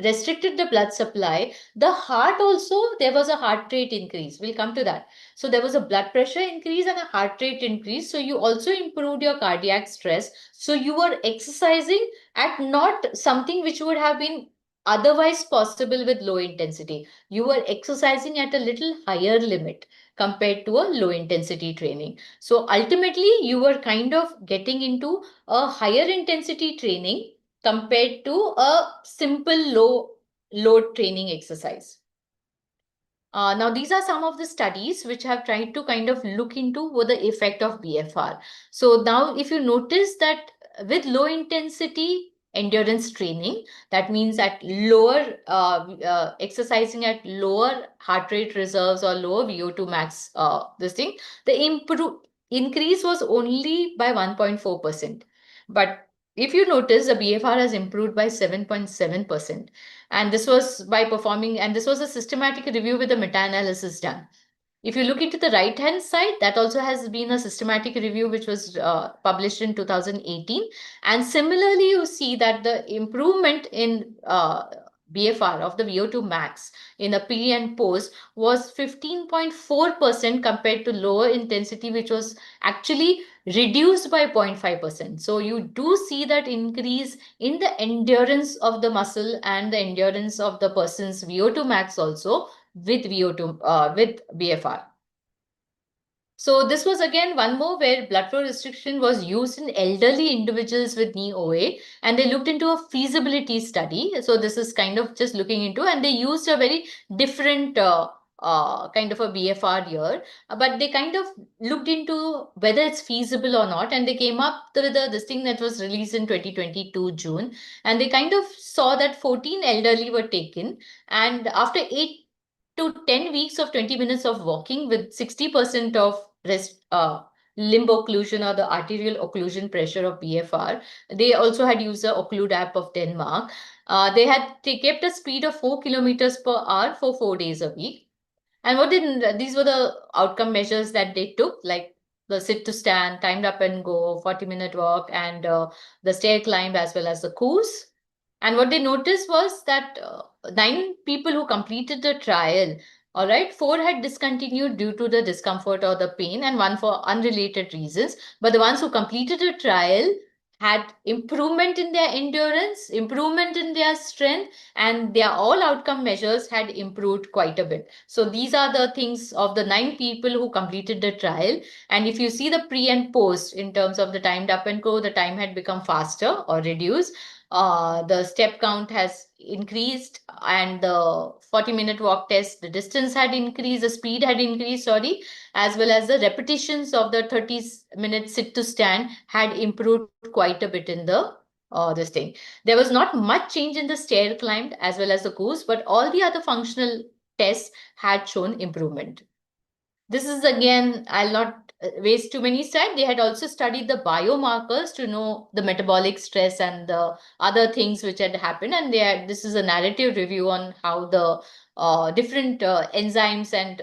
restricted the blood supply, the heart also, there was a heart rate increase. We'll come to that. So there was a blood pressure increase and a heart rate increase. So you also improved your cardiac stress. So you were exercising at not something which would have been otherwise possible with low intensity. You were exercising at a little higher limit compared to a low intensity training. So ultimately, you were kind of getting into a higher intensity training compared to a simple low load training exercise. Now, these are some of the studies which have tried to kind of look into what the effect of BFR. So now, if you notice that with low intensity endurance training, that means at lower exercising at lower heart rate reserves or lower VO2 max, this thing, the increase was only by 1.4%. But if you notice, the BFR has improved by 7.7%. And this was by performing, and this was a systematic review with a meta-analysis done. If you look into the right-hand side, that also has been a systematic review which was published in 2018. And similarly, you see that the improvement in BFR of the VO2 max in a pre and post was 15.4% compared to lower intensity, which was actually reduced by 0.5%. So you do see that increase in the endurance of the muscle and the endurance of the person's VO2 max also with VO2 with BFR. So this was again one more where blood flow restriction was used in elderly individuals with knee OA, and they looked into a feasibility study. So this is kind of just looking into, and they used a very different kind of a BFR here, but they kind of looked into whether it's feasible or not, and they came up with this thing that was released in 2022 June, and they kind of saw that 14 elderly were taken, and after 8 to 10 weeks of 20 minutes of walking with 60% of rest limb occlusion or the arterial occlusion pressure of BFR. They also had used the Occlude app of Denmark. They had kept a speed of 4 kilometers per hour for 4 days a week. And what did these were the outcome measures that they took, like the sit to stand, timed up and go, 40-minute walk, and the stair climb as well as the course. And what they noticed was that 9 people who completed the trial, all right, 4 had discontinued due to the discomfort or the pain, and 1 for unrelated reasons. But the ones who completed the trial had improvement in their endurance, improvement in their strength, and their all outcome measures had improved quite a bit. So these are the things of the 9 people who completed the trial. And if you see the pre and post in terms of the timed up and go, the time had become faster or reduced. The step count has increased, and the 40-minute walk test, the distance had increased, the speed had increased, sorry, as well as the repetitions of the 30-minute sit to stand had improved quite a bit in the this thing. There was not much change in the stair climb as well as the course, but all the other functional tests had shown improvement. This is again, I'll not waste too many time. They had also studied the biomarkers to know the metabolic stress and the other things which had happened. And they had, this is a narrative review on how the different enzymes and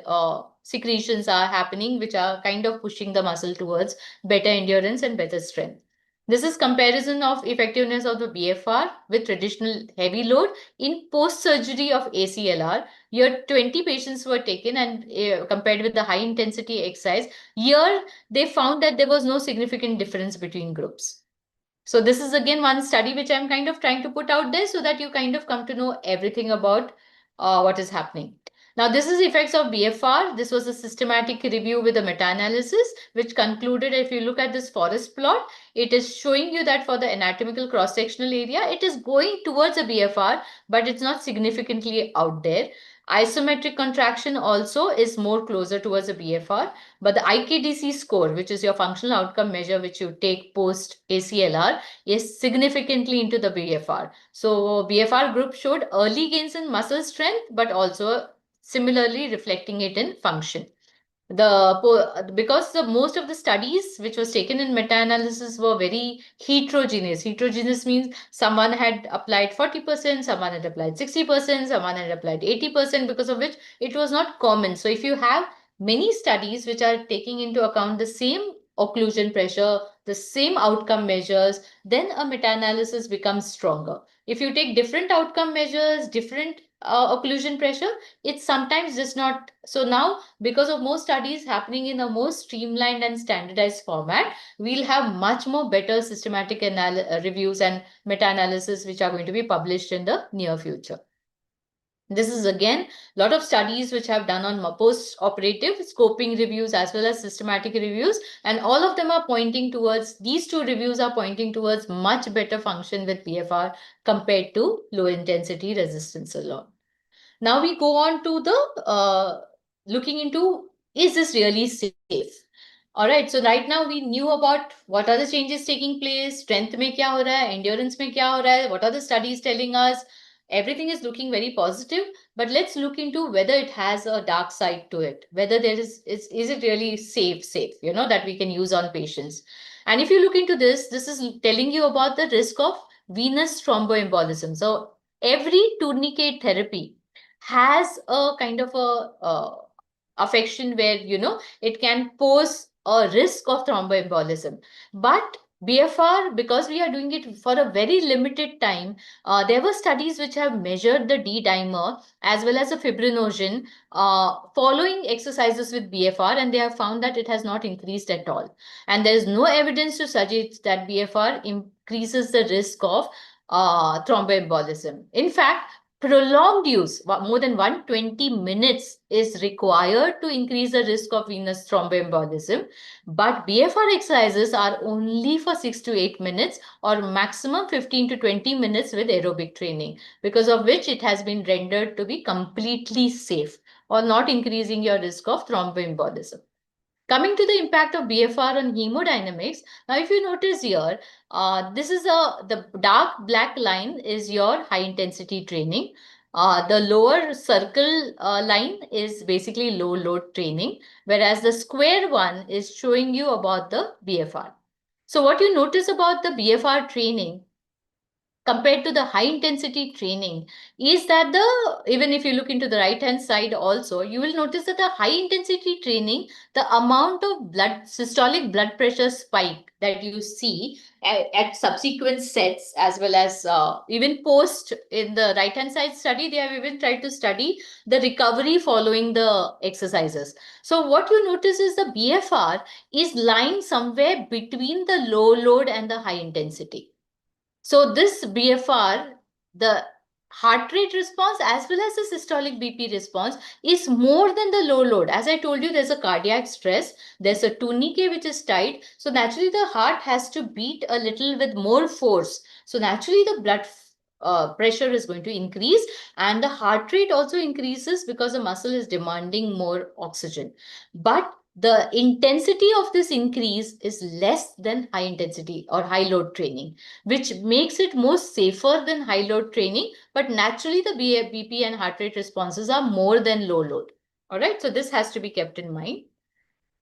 secretions are happening, which are kind of pushing the muscle towards better endurance and better strength. This is comparison of effectiveness of the BFR with traditional heavy load in post-surgery of ACLR. Here, 20 patients were taken and compared with the high intensity exercise. Here, they found that there was no significant difference between groups. So this is again one study which I'm kind of trying to put out there so that you kind of come to know everything about what is happening. Now, this is effects of BFR. This was a systematic review with a meta-analysis, which concluded, if you look at this forest plot, it is showing you that for the anatomical cross-sectional area, it is going towards a BFR, but it's not significantly out there. Isometric contraction also is more closer towards a BFR, but the IKDC score, which is your functional outcome measure, which you take post ACLR, is significantly into the BFR. So BFR group showed early gains in muscle strength, but also similarly reflecting it in function. Because the most of the studies which was taken in meta-analysis were very heterogeneous. Heterogeneous means someone had applied 40%, someone had applied 60%, someone had applied 80%, because of which it was not common. So if you have many studies which are taking into account the same occlusion pressure, the same outcome measures, then a meta-analysis becomes stronger. If you take different outcome measures, different occlusion pressure, it's sometimes just not. So now, because of more studies happening in a more streamlined and standardized format, we'll have much more better systematic reviews and meta-analysis which are going to be published in the near future. This is again a lot of studies which have done on post-operative scoping reviews as well as systematic reviews, and all of them are pointing towards, these 2 reviews are pointing towards much better function with BFR compared to low intensity resistance alone. Now we go on to the looking into, is this really safe? All right, so right now we knew about what are the changes taking place, strength mein kya ho raha hai, endurance mein kya ho raha hai, what are the studies telling us. Everything is looking very positive, but let's look into whether it has a dark side to it, whether there is it really safe, that we can use on patients. And if you look into this, this is telling you about the risk of venous thromboembolism. So every tourniquet therapy has a kind of a affection where, it can pose a risk of thromboembolism. But BFR, because we are doing it for a very limited time, there were studies which have measured the D-dimer as well as the fibrinogen following exercises with BFR, and they have found that it has not increased at all. And there is no evidence to suggest that BFR increases the risk of thromboembolism. In fact, prolonged use, more than 120 minutes, is required to increase the risk of venous thromboembolism. But BFR exercises are only for 6 to 8 minutes or maximum 15 to 20 minutes with aerobic training, because of which it has been rendered to be completely safe or not increasing your risk of thromboembolism. Coming to the impact of BFR on hemodynamics, now if you notice here, this is the dark black line is your high intensity training. The lower circle line is basically low load training, whereas the square one is showing you about the BFR. So what you notice about the BFR training compared to the high intensity training is that even if you look into the right hand side also, you will notice that the high intensity training, the amount of systolic blood pressure spike that you see at subsequent sets, as well as even post in the right hand side study, they have even tried to study the recovery following the exercises. So what you notice is the BFR is lying somewhere between the low load and the high intensity. So this BFR, the heart rate response as well as the systolic BP response is more than the low load. As I told you, there's a cardiac stress, there's a tourniquet which is tight. So naturally the heart has to beat a little with more force. So naturally the blood pressure is going to increase, and the heart rate also increases because the muscle is demanding more oxygen. But the intensity of this increase is less than high intensity or high load training, which makes it more safer than high load training. But naturally the BP and heart rate responses are more than low load. All right, so this has to be kept in mind.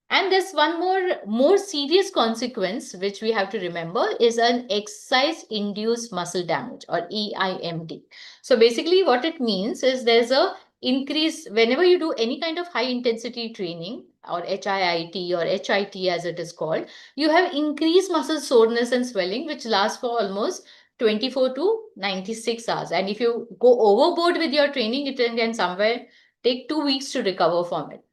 And there's one more serious consequence which we have to remember is an exercise induced muscle damage, or EIMD. So basically what it means is there's a increase whenever you do any kind of high intensity training, or HIIT or HIT as it is called, you have increased muscle soreness and swelling which lasts for almost 24 to 96 hours. And if you go overboard with your training, it can somewhere take 2 weeks to recover from it.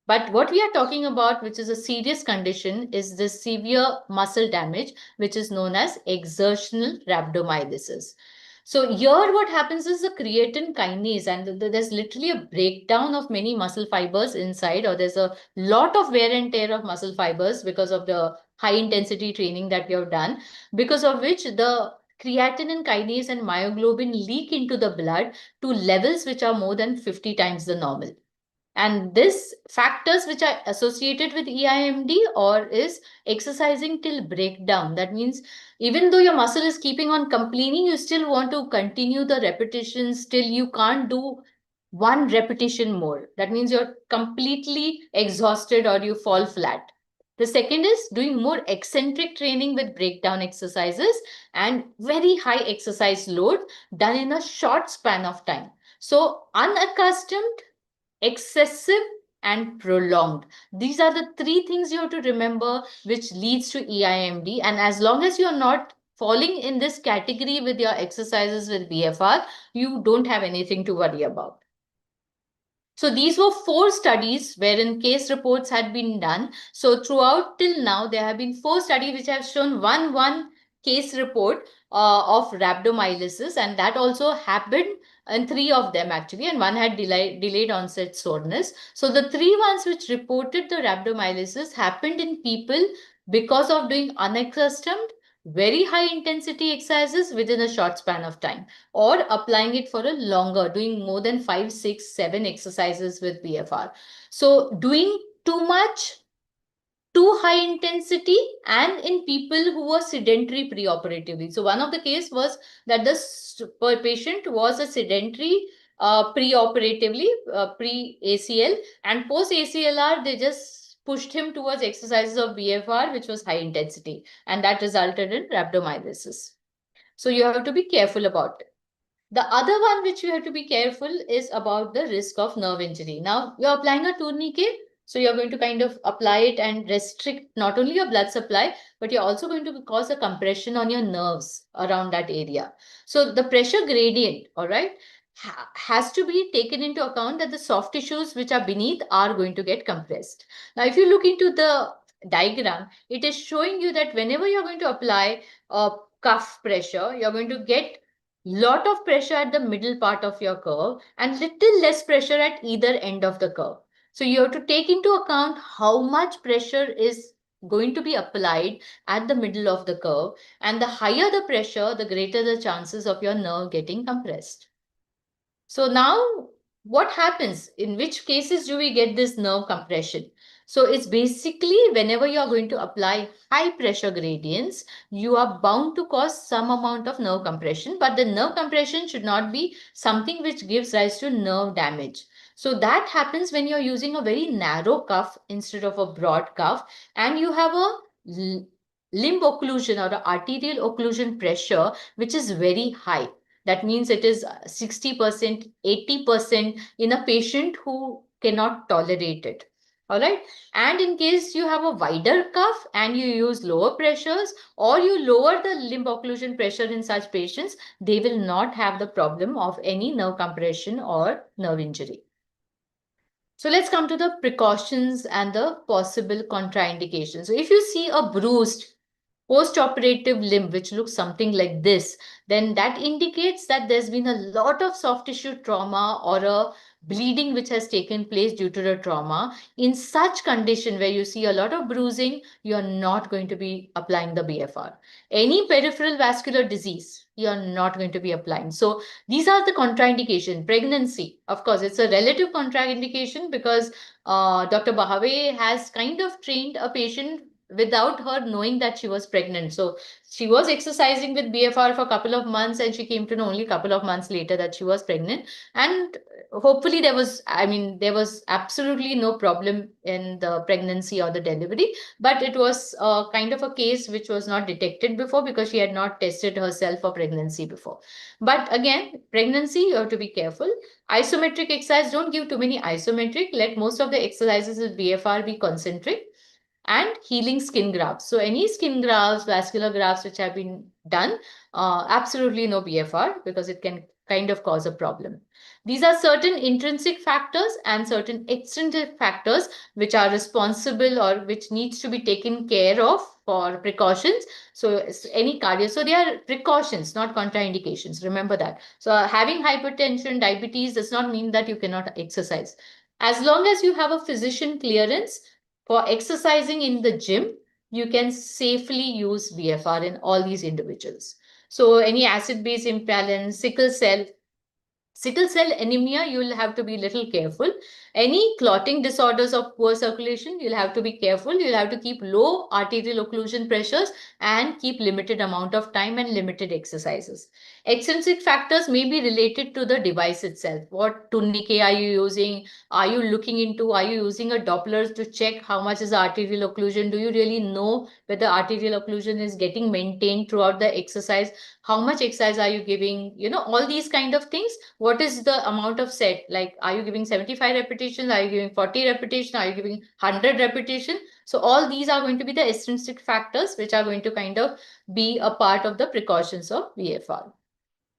But what we are talking about, which is a serious condition, is the severe muscle damage, which is known as exertional rhabdomyolysis. So here what happens is the creatine kinase, and there's literally a breakdown of many muscle fibers inside, or there's a lot of wear and tear of muscle fibers because of the high intensity training that we have done, because of which the creatinine kinase and myoglobin leak into the blood to levels which are more than 50 times the normal. And this factors which are associated with EIMD or is exercising till breakdown. That means even though your muscle is keeping on complaining, you still want to continue the repetitions till you can't do one repetition more. That means you're completely exhausted or you fall flat. The second is doing more eccentric training with breakdown exercises and very high exercise load done in a short span of time. So unaccustomed, excessive, and prolonged. These are the three things you have to remember which leads to EIMD. And as long as you're not falling in this category with your exercises with BFR, you don't have anything to worry about. So these were 4 studies wherein case reports had been done. So throughout till now, there have been 4 studies which have shown one case report of rhabdomyolysis, and that also happened in 3 of them actually, and one had delayed onset soreness. So the 3 ones which reported the rhabdomyolysis happened in people because of doing unaccustomed, very high intensity exercises within a short span of time, or applying it for a longer, doing more than 5, 6, 7 exercises with BFR. So doing too much, too high intensity, and in people who were sedentary preoperatively. So one of the case was that the patient was a sedentary preoperatively, pre-ACL, and post-ACLR, they just pushed him towards exercises of BFR, which was high intensity, and that resulted in rhabdomyolysis. So you have to be careful about it. The other one which you have to be careful is about the risk of nerve injury. Now you're applying a tourniquet, so you're going to kind of apply it and restrict not only your blood supply, but you're also going to cause a compression on your nerves around that area. So the pressure gradient, all right, has to be taken into account that the soft tissues which are beneath are going to get compressed. Now, if you look into the diagram, it is showing you that whenever you're going to apply a cuff pressure, you're going to get lot of pressure at the middle part of your curve and little less pressure at either end of the curve. So you have to take into account how much pressure is going to be applied at the middle of the curve, and the higher the pressure, the greater the chances of your nerve getting compressed. So now what happens? In which cases do we get this nerve compression? So it's basically whenever you're going to apply high pressure gradients, you are bound to cause some amount of nerve compression, but the nerve compression should not be something which gives rise to nerve damage. So that happens when you're using a very narrow cuff instead of a broad cuff, and you have a limb occlusion or an arterial occlusion pressure, which is very high. That means it is 60%, 80% in a patient who cannot tolerate it. All right. And in case you have a wider cuff and you use lower pressures, or you lower the limb occlusion pressure in such patients, they will not have the problem of any nerve compression or nerve injury. So let's come to the precautions and the possible contraindications. So if you see a bruised post-operative limb, which looks something like this, then that indicates that there's been a lot of soft tissue trauma or a bleeding which has taken place due to the trauma. In such condition where you see a lot of bruising, you're not going to be applying the BFR. Any peripheral vascular disease, you're not going to be applying. So these are the contraindication. Pregnancy, of course, it's a relative contraindication because Dr. Bahave has kind of trained a patient without her knowing that she was pregnant. So she was exercising with BFR for a couple of months, and she came to know only a couple of months later that she was pregnant. And hopefully there was absolutely no problem in the pregnancy or the delivery, but it was kind of a case which was not detected before because she had not tested herself for pregnancy before. But again, pregnancy, you have to be careful. Isometric exercise, don't give too many isometric. Let most of the exercises with BFR be concentric. And healing skin grafts. So any skin grafts, vascular grafts which have been done, absolutely no BFR because it can kind of cause a problem. These are certain intrinsic factors and certain extrinsic factors which are responsible or which needs to be taken care of for precautions. So any cardio, so they are precautions, not contraindications. Remember that. So having hypertension, diabetes does not mean that you cannot exercise. As long as you have a physician clearance for exercising in the gym, you can safely use BFR in all these individuals. So any acid-base imbalance, sickle cell anemia, you will have to be a little careful. Any clotting disorders of poor circulation, you'll have to be careful. You'll have to keep low arterial occlusion pressures and keep limited amount of time and limited exercises. Extrinsic factors may be related to the device itself. What tourniquet are you using? Are you looking into, are you using a Doppler to check how much is arterial occlusion? Do you really know whether arterial occlusion is getting maintained throughout the exercise? How much exercise are you giving? You know, all these kind of things. What is the amount of set? Like, are you giving 75 repetitions? Are you giving 40 repetitions? Are you giving 100 repetitions? So all these are going to be the extrinsic factors which are going to kind of be a part of the precautions of BFR.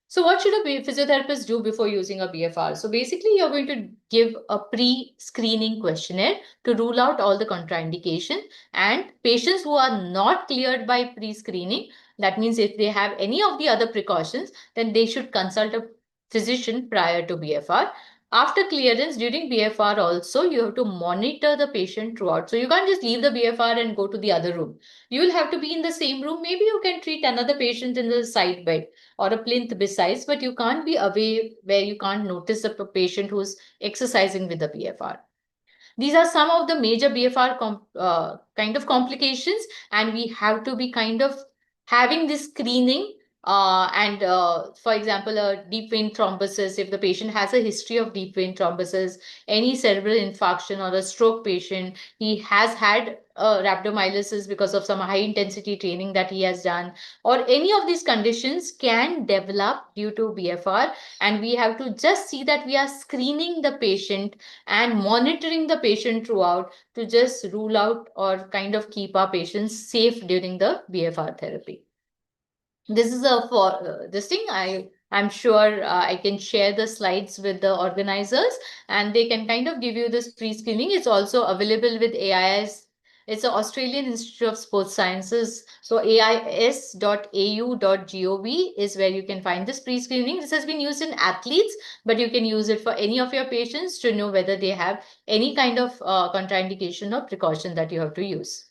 So what should a physiotherapist do before using a BFR? So basically, you're going to give a pre-screening questionnaire to rule out all the contraindication, and patients who are not cleared by pre-screening, that means if they have any of the other precautions, then they should consult a physician prior to BFR. After clearance, during BFR also, you have to monitor the patient throughout. So you can't just leave the BFR and go to the other room. You will have to be in the same room. Maybe you can treat another patient in the side bed or a plinth besides, but you can't be away where you can't notice a patient who's exercising with the BFR. These are some of the major BFR kind of complications, and we have to be kind of having this screening For example, a deep vein thrombosis, if the patient has a history of deep vein thrombosis, any cerebral infarction or a stroke patient, he has had rhabdomyolysis because of some high intensity training that he has done, or any of these conditions can develop due to BFR. And we have to just see that we are screening the patient and monitoring the patient throughout to just rule out or kind of keep our patients safe during the BFR therapy. This is a for this thing. I'm sure I can share the slides with the organizers, and they can kind of give you this pre-screening. It's also available with AIS. It's the Australian Institute of Sports Sciences. So ais.au.gov is where you can find this pre-screening. This has been used in athletes, but you can use it for any of your patients to know whether they have any kind of contraindication or precaution that you have to use.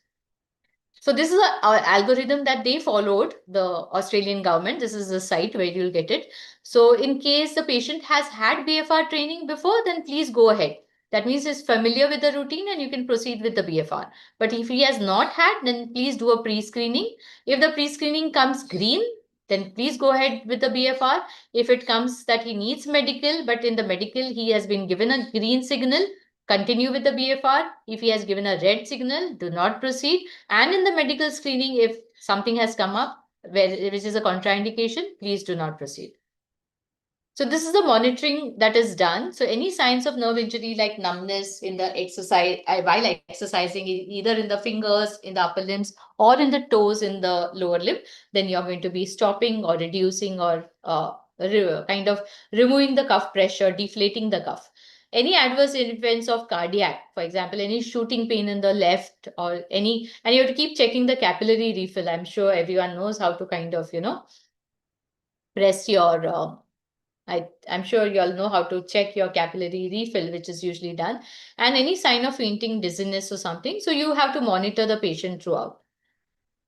So this is an algorithm that they followed, the Australian government. This is the site where you'll get it. So in case the patient has had BFR training before, then please go ahead. That means he's familiar with the routine and you can proceed with the BFR. But if he has not had, then please do a pre-screening. If the pre-screening comes green, then please go ahead with the BFR. If it comes that he needs medical, but in the medical he has been given a green signal, continue with the BFR. If he has given a red signal, do not proceed. And in the medical screening, if something has come up which is a contraindication, please do not proceed. So this is the monitoring that is done. So any signs of nerve injury like numbness in the exercise while exercising, either in the fingers, in the upper limbs, or in the toes in the lower limb, then you're going to be stopping or reducing or kind of removing the cuff pressure, deflating the cuff. Any adverse events of cardiac, for example, any shooting pain in the left or any, and you have to keep checking the capillary refill. I'm sure everyone knows how to kind of, press your, I'm sure you all know how to check your capillary refill, which is usually done, and any sign of fainting, dizziness or something. So you have to monitor the patient throughout.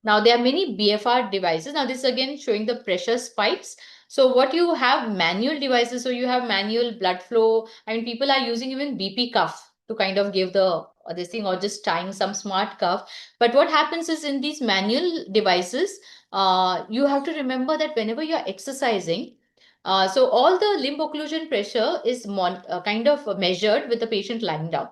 Now, there are many BFR devices. Now, this is again showing the pressure spikes. So what you have manual devices, so you have manual blood flow. I mean, people are using even BP cuff to kind of give the this thing, or just tying some smart cuff. But what happens is in these manual devices, you have to remember that whenever you're exercising, so all the limb occlusion pressure is kind of measured with the patient lying down.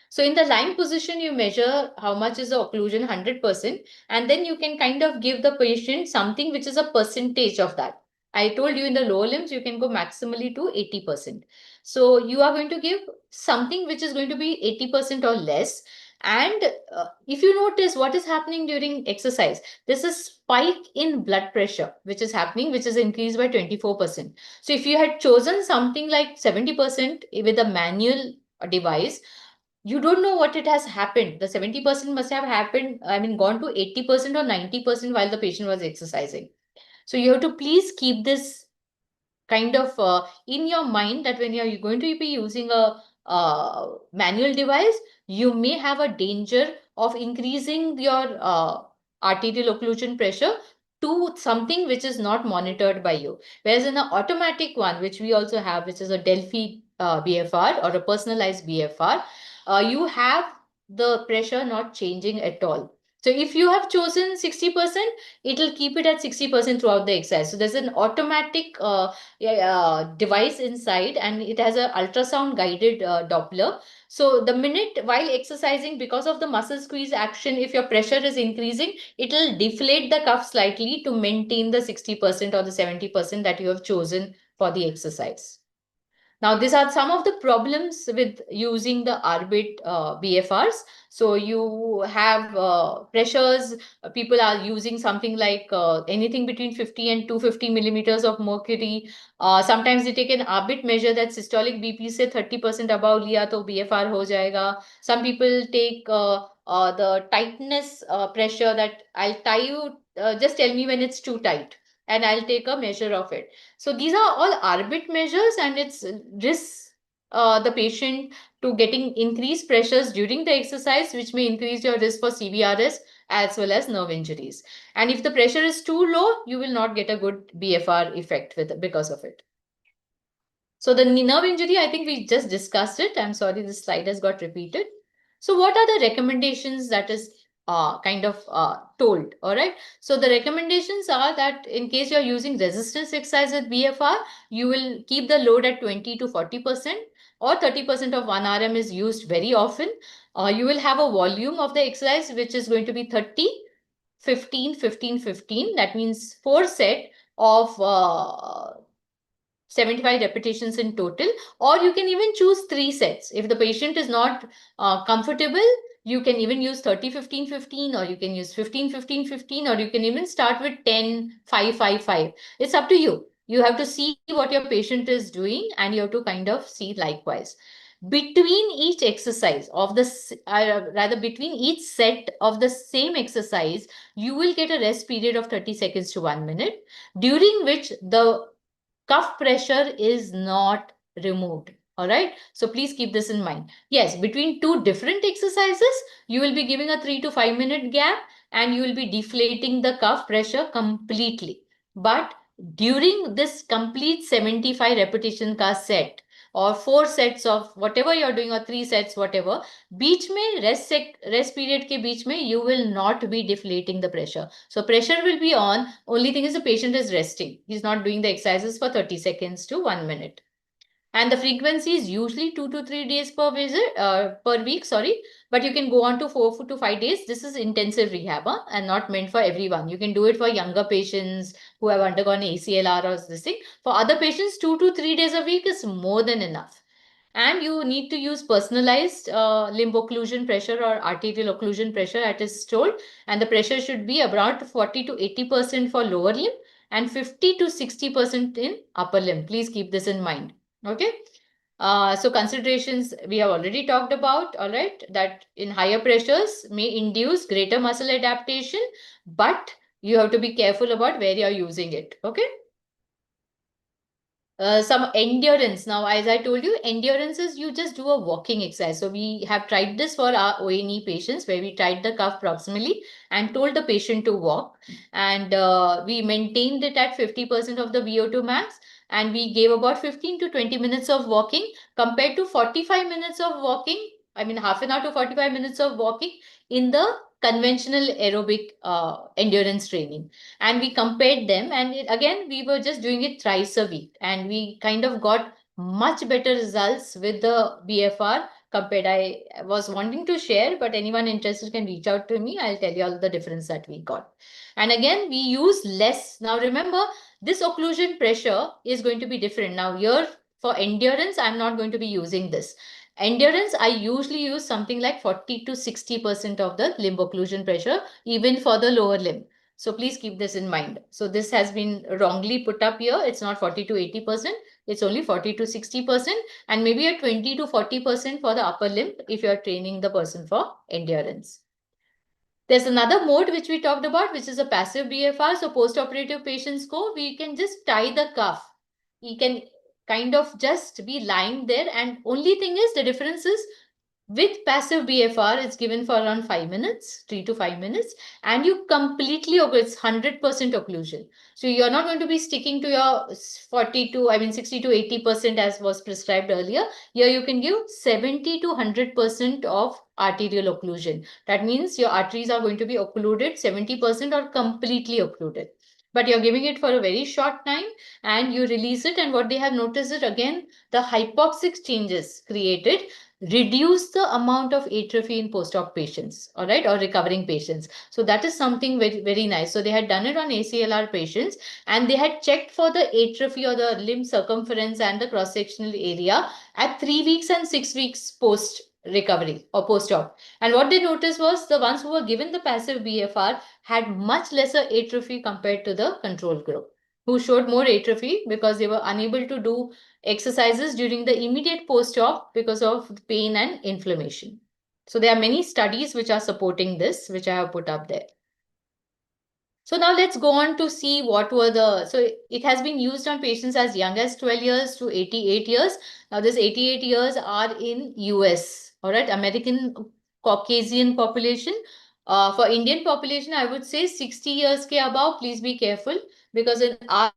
So in the lying position, you measure how much is the occlusion, 100%, and then you can kind of give the patient something which is a percentage of that. I told you in the lower limbs, you can go maximally to 80%. So you are going to give something which is going to be 80% or less. And if you notice what is happening during exercise, there's a spike in blood pressure, which is happening, which is increased by 24%. So if you had chosen something like 70% with a manual device, you don't know what it has happened. The 70% must have happened, I mean, gone to 80% or 90% while the patient was exercising. So you have to please keep this kind of in your mind that when you're going to be using a manual device, you may have a danger of increasing your arterial occlusion pressure to something which is not monitored by you. Whereas in an automatic one, which we also have, which is a Delphi BFR or a personalized BFR, you have the pressure not changing at all. So if you have chosen 60%, it will keep it at 60% throughout the exercise. So there's an automatic device inside, and it has an ultrasound guided Doppler. So the minute while exercising, because of the muscle squeeze action, if your pressure is increasing, it will deflate the cuff slightly to maintain the 60% or the 70% that you have chosen for the exercise. Now, these are some of the problems with using the Arbit BFRs. So you have pressures, people are using something like anything between 50 and 250 millimeters of mercury. Sometimes they take an Arbit measure that systolic BP say 30% above liya to BFR ho jayega. Some people take the tightness pressure that I'll tie you, just tell me when it's too tight, and I'll take a measure of it. So these are all Arbit measures, and it's risks the patient to getting increased pressures during the exercise, which may increase your risk for CVRS as well as nerve injuries. And if the pressure is too low, you will not get a good BFR effect because of it. So the nerve injury, I think we just discussed it. I'm sorry, this slide has got repeated. So what are the recommendations that is told. All right. So the recommendations are that in case you're using resistance exercise with BFR, you will keep the load at 20 to 40%, or 30% of 1 RM is used very often. You will have a volume of the exercise which is going to be 30, 15, 15, 15. That means 4 set of 75 repetitions in total, or you can even choose 3 sets. If the patient is not comfortable, you can even use 30, 15, 15, or you can use 15, 15, 15, or you can even start with 10, 5, 5, 5. It's up to you. You have to see what your patient is doing, and you have to kind of see likewise. Between each exercise of rather between each set of the same exercise, you will get a rest period of 30 seconds to 1 minute, during which the cuff pressure is not removed. All right. So please keep this in mind. Yes, between 2 different exercises, you will be giving a 3 to 5 minute gap, and you will be deflating the cuff pressure completely. But during this complete 75 repetition ka set, or 4 sets of whatever you're doing, or 3 sets, whatever, बीच में rest period के बीच में you will not be deflating the pressure. So pressure will be on. Only thing is the patient is resting. He's not doing the exercises for 30 seconds to 1 minute. And the frequency is usually 2 to 3 days per week, sorry. But you can go on to 4 to 5 days. This is intensive rehab, and not meant for everyone. You can do it for younger patients who have undergone ACLR or this thing. For other patients, 2 to 3 days a week is more than enough. And you need to use personalized limb occlusion pressure or arterial occlusion pressure, as is told. And the pressure should be about 40 to 80% for lower limb and 50 to 60% in upper limb. Please keep this in mind. Okay. So considerations we have already talked about, all right, that in higher pressures may induce greater muscle adaptation, but you have to be careful about where you're using it. Okay. Some endurance. Now, as I told you, endurance is you just do a walking exercise. So we have tried this for our ONE patients, where we tied the cuff proximally and told the patient to walk. And we maintained it at 50% of the VO2 max. And we gave about 15 to 20 minutes of walking compared to 45 minutes of walking. I mean, half an hour to 45 minutes of walking in the conventional aerobic endurance training. And we compared them, and again, we were just doing it thrice a week, and we kind of got much better results with the BFR compared. I was wanting to share, but anyone interested can reach out to me. I'll tell you all the difference that we got. And again, we use less. Now remember, this occlusion pressure is going to be different. Now here for endurance, I'm not going to be using this. Endurance, I usually use something like 40 to 60% of the limb occlusion pressure, even for the lower limb. So please keep this in mind. So this has been wrongly put up here. It's not 40 to 80%. It's only 40 to 60%, and maybe a 20 to 40% for the upper limb if you're training the person for endurance. There's another mode which we talked about, which is a passive BFR. So post-operative patients we can just tie the cuff. He can kind of just be lying there, and only thing is the difference is with passive BFR, it's given for around 5 minutes, 3 to 5 minutes, and you completely, it's 100% occlusion. So you're not going to be sticking to your 60 to 80% as was prescribed earlier. Here you can give 70 to 100% of arterial occlusion. That means your arteries are going to be occluded 70% or completely occluded. But you're giving it for a very short time, and you release it. And what they have noticed is, again, the hypoxic changes created reduce the amount of atrophy in post-op patients, all right, or recovering patients. So that is something very, very nice. So they had done it on ACLR patients, and they had checked for the atrophy or the limb circumference and the cross-sectional area at 3 weeks and 6 weeks post recovery or post-op. And what they noticed was the ones who were given the passive BFR had much lesser atrophy compared to the control group, who showed more atrophy because they were unable to do exercises during the immediate post-op because of pain and inflammation. So there are many studies which are supporting this, which I have put up there. So now let's go on to see what were so it has been used on patients as young as 12 years to 88 years. Now this 88 years are in US, all right, American Caucasian population. For Indian population, I would say 60 years ke above, please be careful, because in our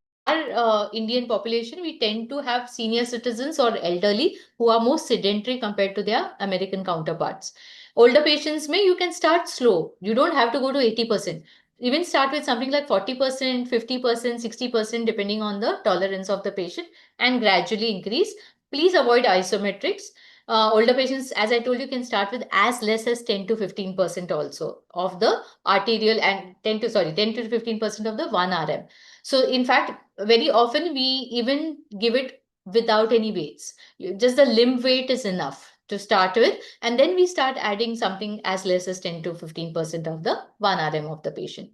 Indian population, we tend to have senior citizens or elderly who are more sedentary compared to their American counterparts. Older patients you can start slow. You don't have to go to 80%. Even start with something like 40%, 50%, 60%, depending on the tolerance of the patient, and gradually increase. Please avoid isometrics. Older patients, as I told you, can start with as less as 10 to 15% also of the arterial, and 10 to 15% of the 1 RM. So in fact, very often we even give it without any weights. Just the limb weight is enough to start with, and then we start adding something as less as 10 to 15% of the 1 RM of the patient.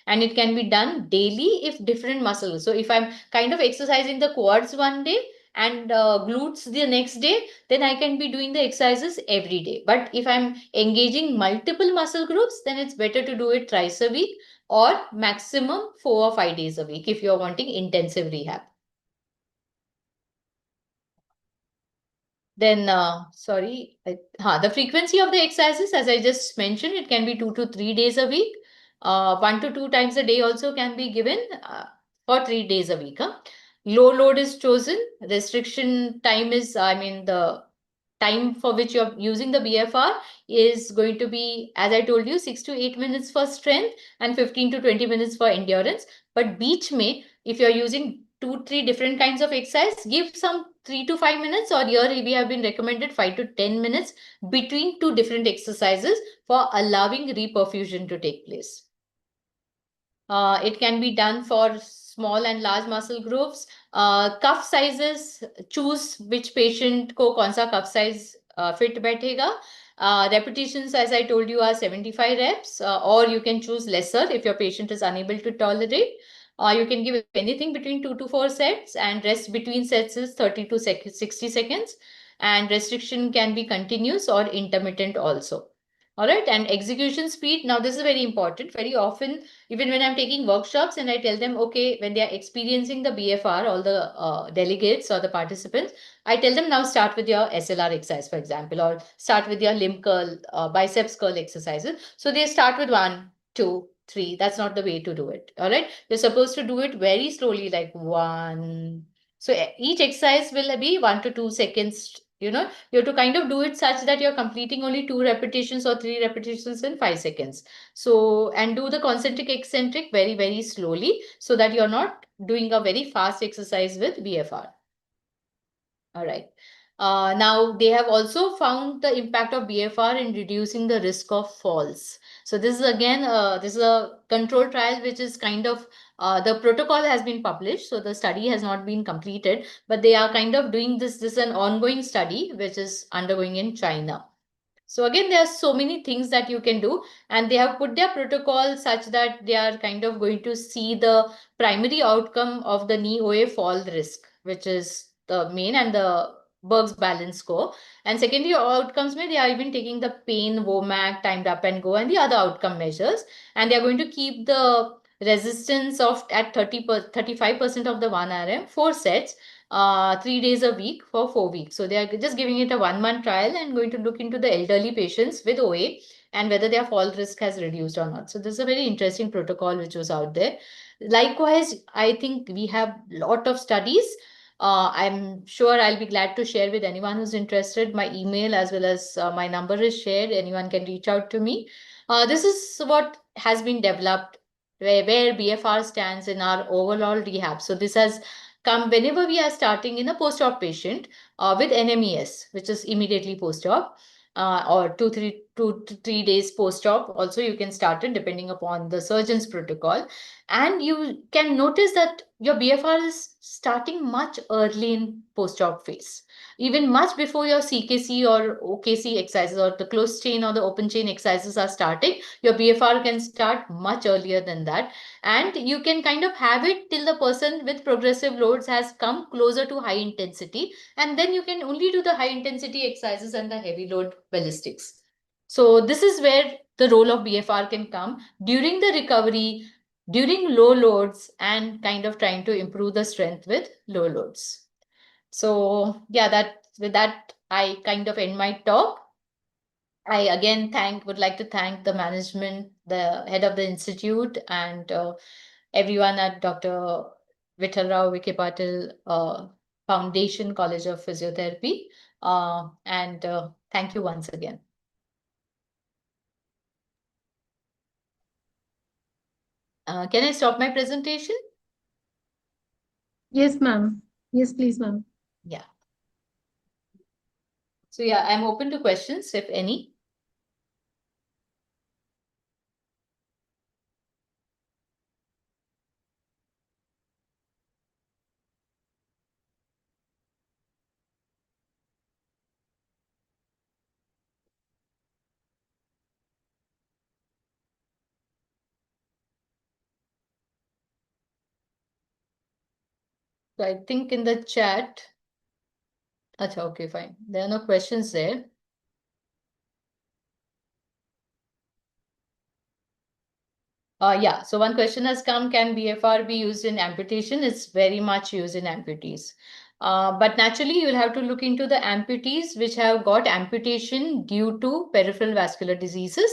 And it can be done daily if different muscles. So if I'm kind of exercising the quads one day and glutes the next day, then I can be doing the exercises every day. But if I'm engaging multiple muscle groups, then it's better to do it thrice a week, or maximum 4 or 5 days a week if you're wanting intensive rehab. Then, the frequency of the exercises, as I just mentioned, it can be 2 to 3 days a week. 1 to 2 times a day also can be given for 3 days a week. Low load is chosen. Restriction time is, the time for which you're using the BFR is going to be, as I told you, 6 to 8 minutes for strength and 15 to 20 minutes for endurance. But beach may, if you're using 2-3 different kinds of exercise, give some 3 to 5 minutes, or here we have been recommended 5 to 10 minutes between 2 different exercises for allowing reperfusion to take place. It can be done for small and large muscle groups. Cuff sizes, choose which patient ko kaun sa cuff size fit baithega. Repetitions, as I told you, are 75 reps, or you can choose lesser if your patient is unable to tolerate. You can give anything between 2 to 4 sets, and rest between sets is 30 to 60 seconds. And restriction can be continuous or intermittent also. All right, and execution speed. Now, this is very important. Very often, even when I'm taking workshops and I tell them, okay, when they are experiencing the BFR, all the delegates or the participants, I tell them now start with your SLR exercise, for example, or start with your limb curl, biceps curl exercises. So they start with 1, 2, 3. That's not the way to do it. All right. You're supposed to do it very slowly, like 1. So each exercise will be 1 to 2 seconds. You have to kind of do it such that you're completing only 2 repetitions or 3 repetitions in 5 seconds. So, and do the concentric eccentric very, very slowly, so that you're not doing a very fast exercise with BFR. All right. Now, they have also found the impact of BFR in reducing the risk of falls. So this is again, this is a control trial, which is kind of, the protocol has been published. So the study has not been completed, but they are kind of doing this. This is an ongoing study, which is undergoing in China. So again, there are so many things that you can do, and they have put their protocol such that they are kind of going to see the primary outcome of the knee OA fall risk, which is the main, and the Berg's balance score. And secondary outcomes, they are even taking the pain, WOMAC, timed up and go, and the other outcome measures. And they are going to keep the resistance of at 35% of the 1 RM, 4 sets, 3 days a week for 4 weeks. So they are just giving it a 1-month trial and going to look into the elderly patients with OA and whether their fall risk has reduced or not. So this is a very interesting protocol which was out there. Likewise, I think we have a lot of studies. I'm sure I'll be glad to share with anyone who's interested. My email as well as my number is shared. Anyone can reach out to me. This is what has been developed, where BFR stands in our overall rehab. So this has come whenever we are starting in a post-op patient with NMES, which is immediately post-op, or 2 to 3 days post-op. Also, you can start it depending upon the surgeon's protocol. And you can notice that your BFR is starting much early in post-op phase, even much before your CKC or OKC exercises or the closed chain or the open chain exercises are starting. Your BFR can start much earlier than that. And you can kind of have it till the person with progressive loads has come closer to high intensity. And then you can only do the high intensity exercises and the heavy load ballistics. So this is where the role of BFR can come during the recovery, during low loads, and kind of trying to improve the strength with low loads. So yeah, with that, I kind of end my talk. I again would like to thank the management, the head of the institute, and everyone at Dr. Vittal Rao Vikhe Patil Foundation College of Physiotherapy. And thank you once again. Can I stop my presentation? Yes, ma'am. Yes, please, ma'am. Yeah. So yeah, I'm open to questions if any. So I think in the chat. Acha, okay, fine. There are no questions there. Yeah, so one question has come, can BFR be used in amputation? It's very much used in amputees. But naturally, you will have to look into the amputees which have got amputation due to peripheral vascular diseases.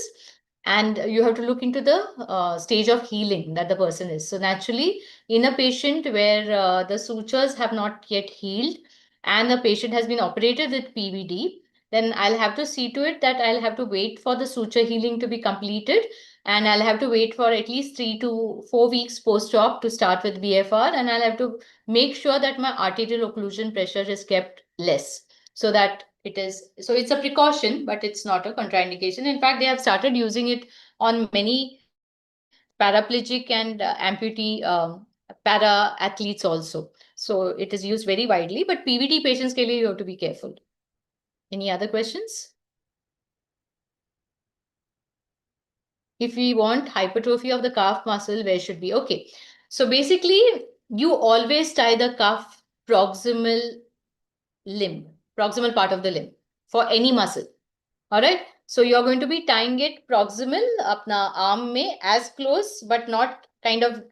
And you have to look into the stage of healing that the person is. So naturally, in a patient where the sutures have not yet healed and the patient has been operated with PVD, then I'll have to see to it that I'll have to wait for the suture healing to be completed, and I'll have to wait for at least 3 to 4 weeks post-op to start with BFR, and I'll have to make sure that my arterial occlusion pressure is kept less, so that it's a precaution, but it's not a contraindication. In fact, they have started using it on many paraplegic and amputee para athletes also. So it is used very widely, but PVD patients ke liye you have to be careful. Any other questions? If we want hypertrophy of the calf muscle, where should be? Okay. So basically, you always tie the calf proximal proximal part of the limb for any muscle. All right. So you're going to be tying it proximal apna arm mein as close, but not kind of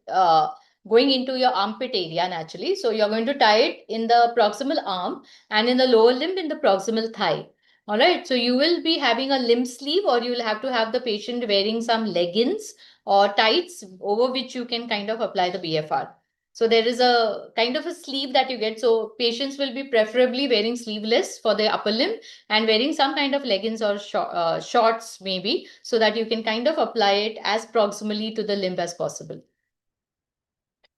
going into your armpit area naturally. So you're going to tie it in the proximal arm and in the lower limb in the proximal thigh. All right. So you will be having a limb sleeve, or you will have to have the patient wearing some leggings or tights over which you can kind of apply the BFR. So there is a kind of a sleeve that you get. So patients will be preferably wearing sleeveless for the upper limb and wearing some kind of leggings or shorts maybe, so that you can kind of apply it as proximally to the limb as possible.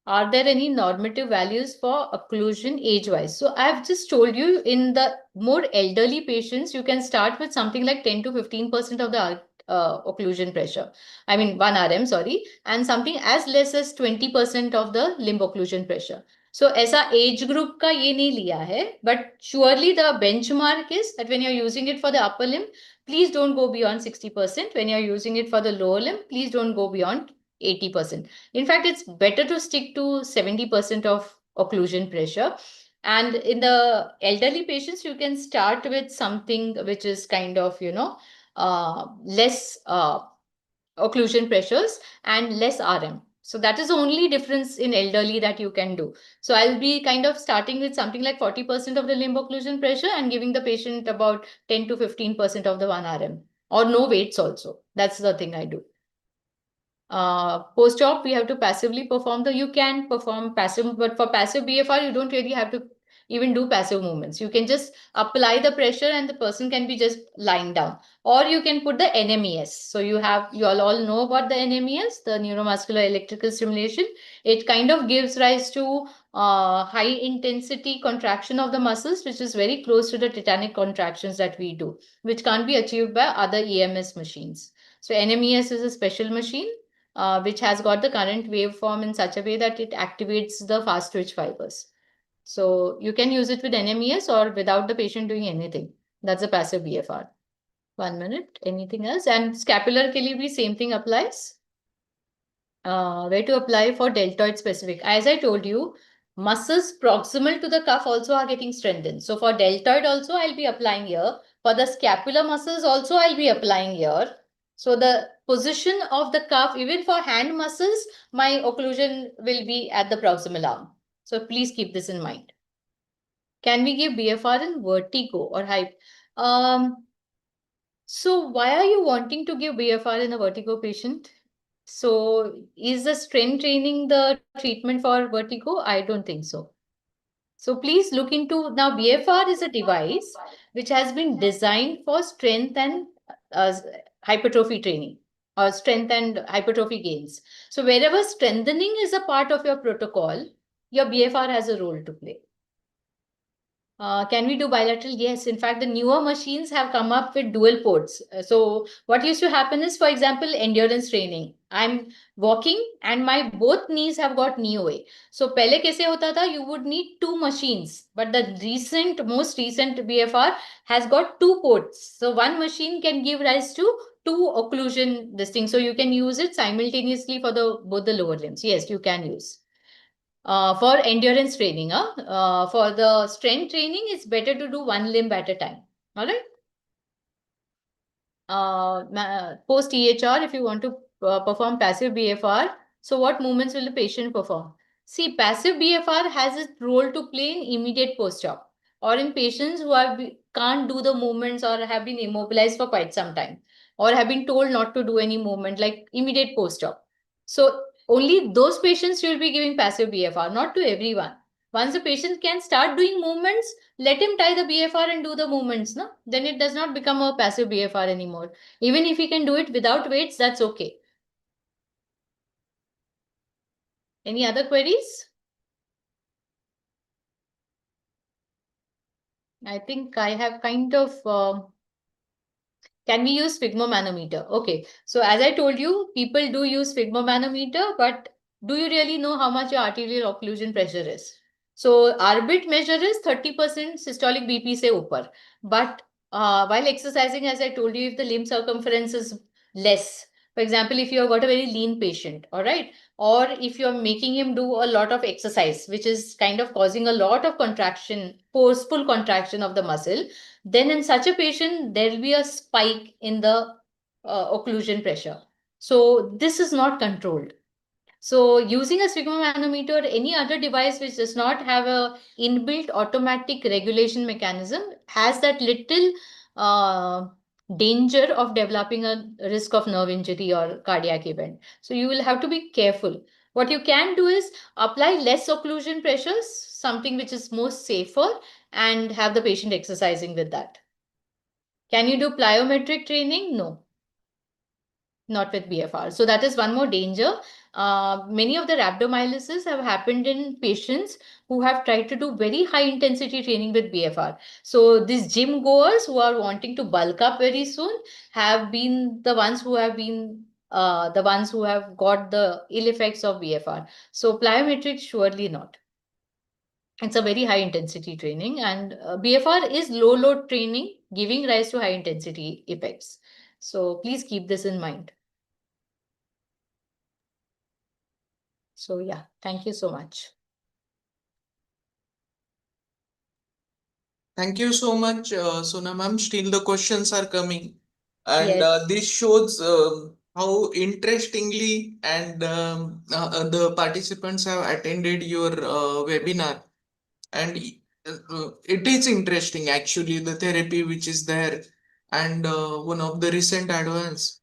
Are there any normative values for occlusion age-wise? So I've just told you, in the more elderly patients, you can start with something like 10 to 15% of the occlusion pressure. I mean 1 RM, sorry, and something as less as 20% of the limb occlusion pressure. So ऐसा age group का ये नहीं लिया है, but surely the benchmark is that when you're using it for the upper limb, please don't go beyond 60%. When you're using it for the lower limb, please don't go beyond 80%. In fact, it's better to stick to 70% of occlusion pressure. And in the elderly patients, you can start with something which is kind of, less occlusion pressures and less RM. So that is the only difference in elderly that you can do. So I'll be kind of starting with something like 40% of the limb occlusion pressure and giving the patient about 10 to 15% of the 1 RM, or no weights also. That's the thing I do. Post-op, we have to passively perform you can perform passive, but for passive BFR, you don't really have to even do passive movements. You can just apply the pressure and the person can be just lying down. Or you can put the NMES. So you all know about the NMES, the neuromuscular electrical stimulation. It kind of gives rise to high intensity contraction of the muscles, which is very close to the tetanic contractions that we do, which can't be achieved by other EMS machines. So NMES is a special machine which has got the current waveform in such a way that it activates the fast twitch fibers. So you can use it with NMES or without the patient doing anything. That's a passive BFR. 1 minute. Anything else? And scapular ke liye bhi same thing applies. Where to apply for deltoid specific? As I told you, muscles proximal to the cuff also are getting strengthened. So for deltoid also, I'll be applying here. For the scapular muscles also, I'll be applying here. So the position of the cuff, even for hand muscles, my occlusion will be at the proximal arm. So please keep this in mind. Can we give BFR in vertigo or hype? So why are you wanting to give BFR in a vertigo patient? So is the strength training the treatment for vertigo? I don't think so. So please look into, now BFR is a device which has been designed for strength and hypertrophy training. or strength and hypertrophy gains. So wherever strengthening is a part of your protocol, your BFR has a role to play. Can we do bilateral? Yes. In fact, the newer machines have come up with dual ports. So what used to happen is, for example, endurance training. I'm walking and my both knees have got knee OA. So pehle kaise hota tha? You would need two machines, but the most recent BFR has got two ports. So one machine can give rise to two occlusion this thing. So you can use it simultaneously for both the lower limbs. Yes, you can use. For endurance training, for the strength training, it's better to do one limb at a time. All right. Post EHR, if you want to perform passive BFR, so what movements will the patient perform? See, passive BFR has a role to play in immediate post-op or in patients who can't do the movements or have been immobilized for quite some time or have been told not to do any movement, like immediate post-op. So only those patients you will be giving passive BFR, not to everyone. Once the patient can start doing movements, let him tie the BFR and do the movements. No? Then it does not become a passive BFR anymore. Even if he can do it without weights, that's okay. Any other queries? I think I have kind of... can we use sphygmomanometer? Okay. So as I told you, people do use sphygmomanometer, but do you really know how much your arterial occlusion pressure is? So Arbit measure is 30% systolic BP se upar. But while exercising, as I told you, if the limb circumference is less, for example, if you have got a very lean patient, all right, or if you're making him do a lot of exercise, which is kind of causing a lot of contraction, forceful contraction of the muscle, then in such a patient, there will be a spike in the occlusion pressure. So this is not controlled. So using a sphygmomanometer or any other device which does not have a inbuilt automatic regulation mechanism has that little danger of developing a risk of nerve injury or cardiac event. So you will have to be careful. What you can do is apply less occlusion pressures, something which is more safer, and have the patient exercising with that. Can you do plyometric training? No, not with BFR. So that is one more danger. Many of the rhabdomyolysis have happened in patients who have tried to do very high intensity training with BFR. So these gym goers who are wanting to bulk up very soon have been the ones who have got the ill effects of BFR. So plyometric, surely not. It's a very high intensity training, and BFR is low load training giving rise to high intensity effects. So please keep this in mind. So yeah, thank you so much. Thank you so much, Sona ma'am. Still the questions are coming. And Yes. this shows how interestingly and the participants have attended your webinar. And it is interesting actually, the therapy which is there and one of the recent advance.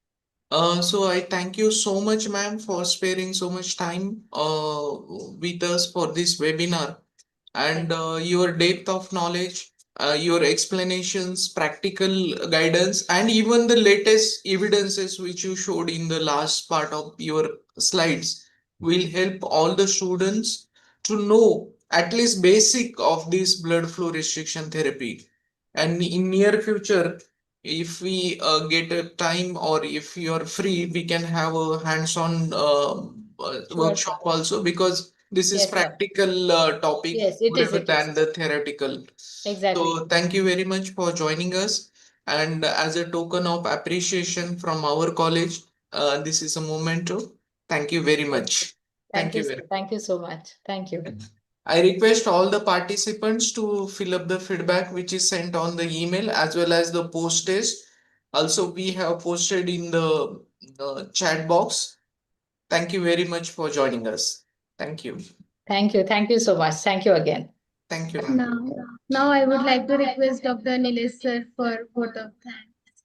So I thank you so much, ma'am, for sparing so much time with us for this webinar and your depth of knowledge, your explanations, practical guidance, and even the latest evidences which you showed in the last part of your slides will help all the students to know at least basic of this blood flow restriction therapy. And in near future, if we get a time or if you are free, we can have a hands-on Sure, workshop sir. also, because this is Yes, sir. practical topic Yes, it more is. It than is. the theoretical. Exactly. So thank you very much for joining us. And as a token of appreciation from our college, this is a memento. Thank you very much. Thank Thank you. you very Thank you so much. Thank you. much. I request all the participants to fill up the feedback which is sent on the email as well as the post test. Also, we have posted in the chat box. Thank you very much for joining us. Thank you. Thank you. Thank you so much. Thank you again. Thank you, ma'am. Now I would like to request Dr. Nilesh sir for vote of thanks.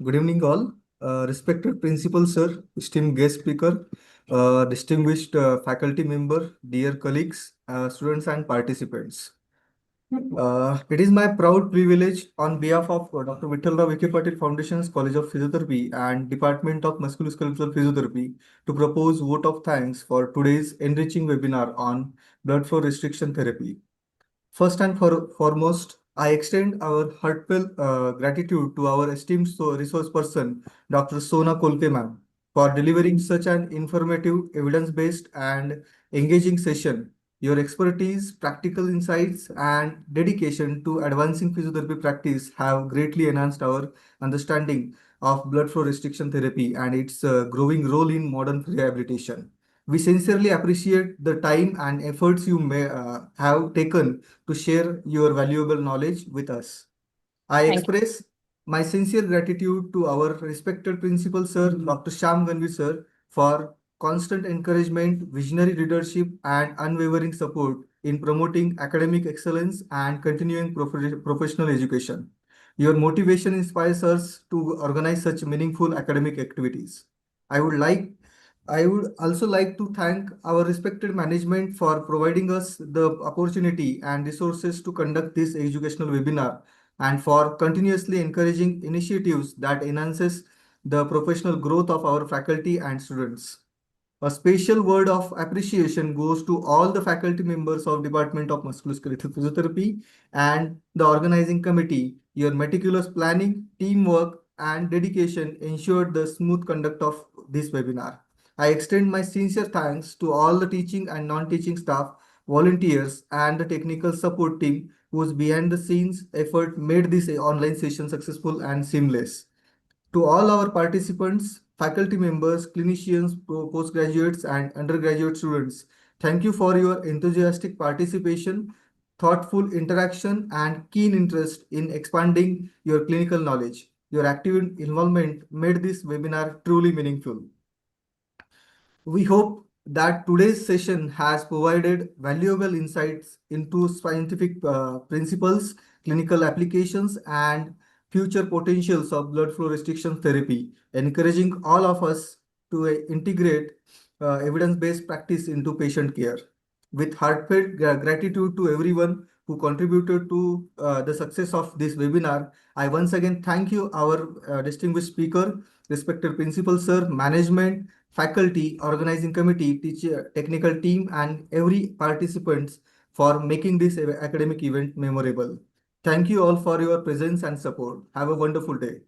Good evening, all. Respected Principal Sir, esteemed guest speaker, distinguished faculty member, dear colleagues, students, and participants. It is my proud privilege on behalf of Dr. Vittalrao Vikhe Patil Foundation's College of Physiotherapy and Department of Musculoskeletal Physiotherapy to propose vote of thanks for today's enriching webinar on blood flow restriction therapy. First and foremost, I extend our heartfelt gratitude to our esteemed resource person, Dr. Sona Kolke ma'am, for delivering such an informative, evidence-based, and engaging session. Your expertise, practical insights, and dedication to advancing physiotherapy practice have greatly enhanced our understanding of blood flow restriction therapy and its growing role in modern rehabilitation. We sincerely appreciate the time and efforts you may have taken to share your valuable knowledge with us. I Thank you. express my sincere gratitude to our respected principal sir, Dr. Shyam Ganvi sir, for constant encouragement, visionary leadership, and unwavering support in promoting academic excellence and continuing professional education. Your motivation inspires us to organize such meaningful academic activities. I would like I would also like to thank our respected management for providing us the opportunity and resources to conduct this educational webinar and for continuously encouraging initiatives that enhances the professional growth of our faculty and students. A special word of appreciation goes to all the faculty members of Department of Musculoskeletal Physiotherapy and the organizing committee. Your meticulous planning, teamwork, and dedication ensured the smooth conduct of this webinar. I extend my sincere thanks to all the teaching and non-teaching staff, volunteers, and the technical support team whose behind the scenes effort made this online session successful and seamless. To all our participants, faculty members, clinicians, postgraduates, and undergraduate students, thank you for your enthusiastic participation, thoughtful interaction, and keen interest in expanding your clinical knowledge. Your active involvement made this webinar truly meaningful. We hope that today's session has provided valuable insights into scientific principles, clinical applications, and future potentials of blood flow restriction therapy, encouraging all of us to integrate evidence-based practice into patient care. With heartfelt gratitude to everyone who contributed to the success of this webinar, I once again thank you, our distinguished speaker, respected principal sir, management, faculty, organizing committee, teacher, technical team, and every participants for making this academic event memorable. Thank you all for your presence and support. Have a wonderful day.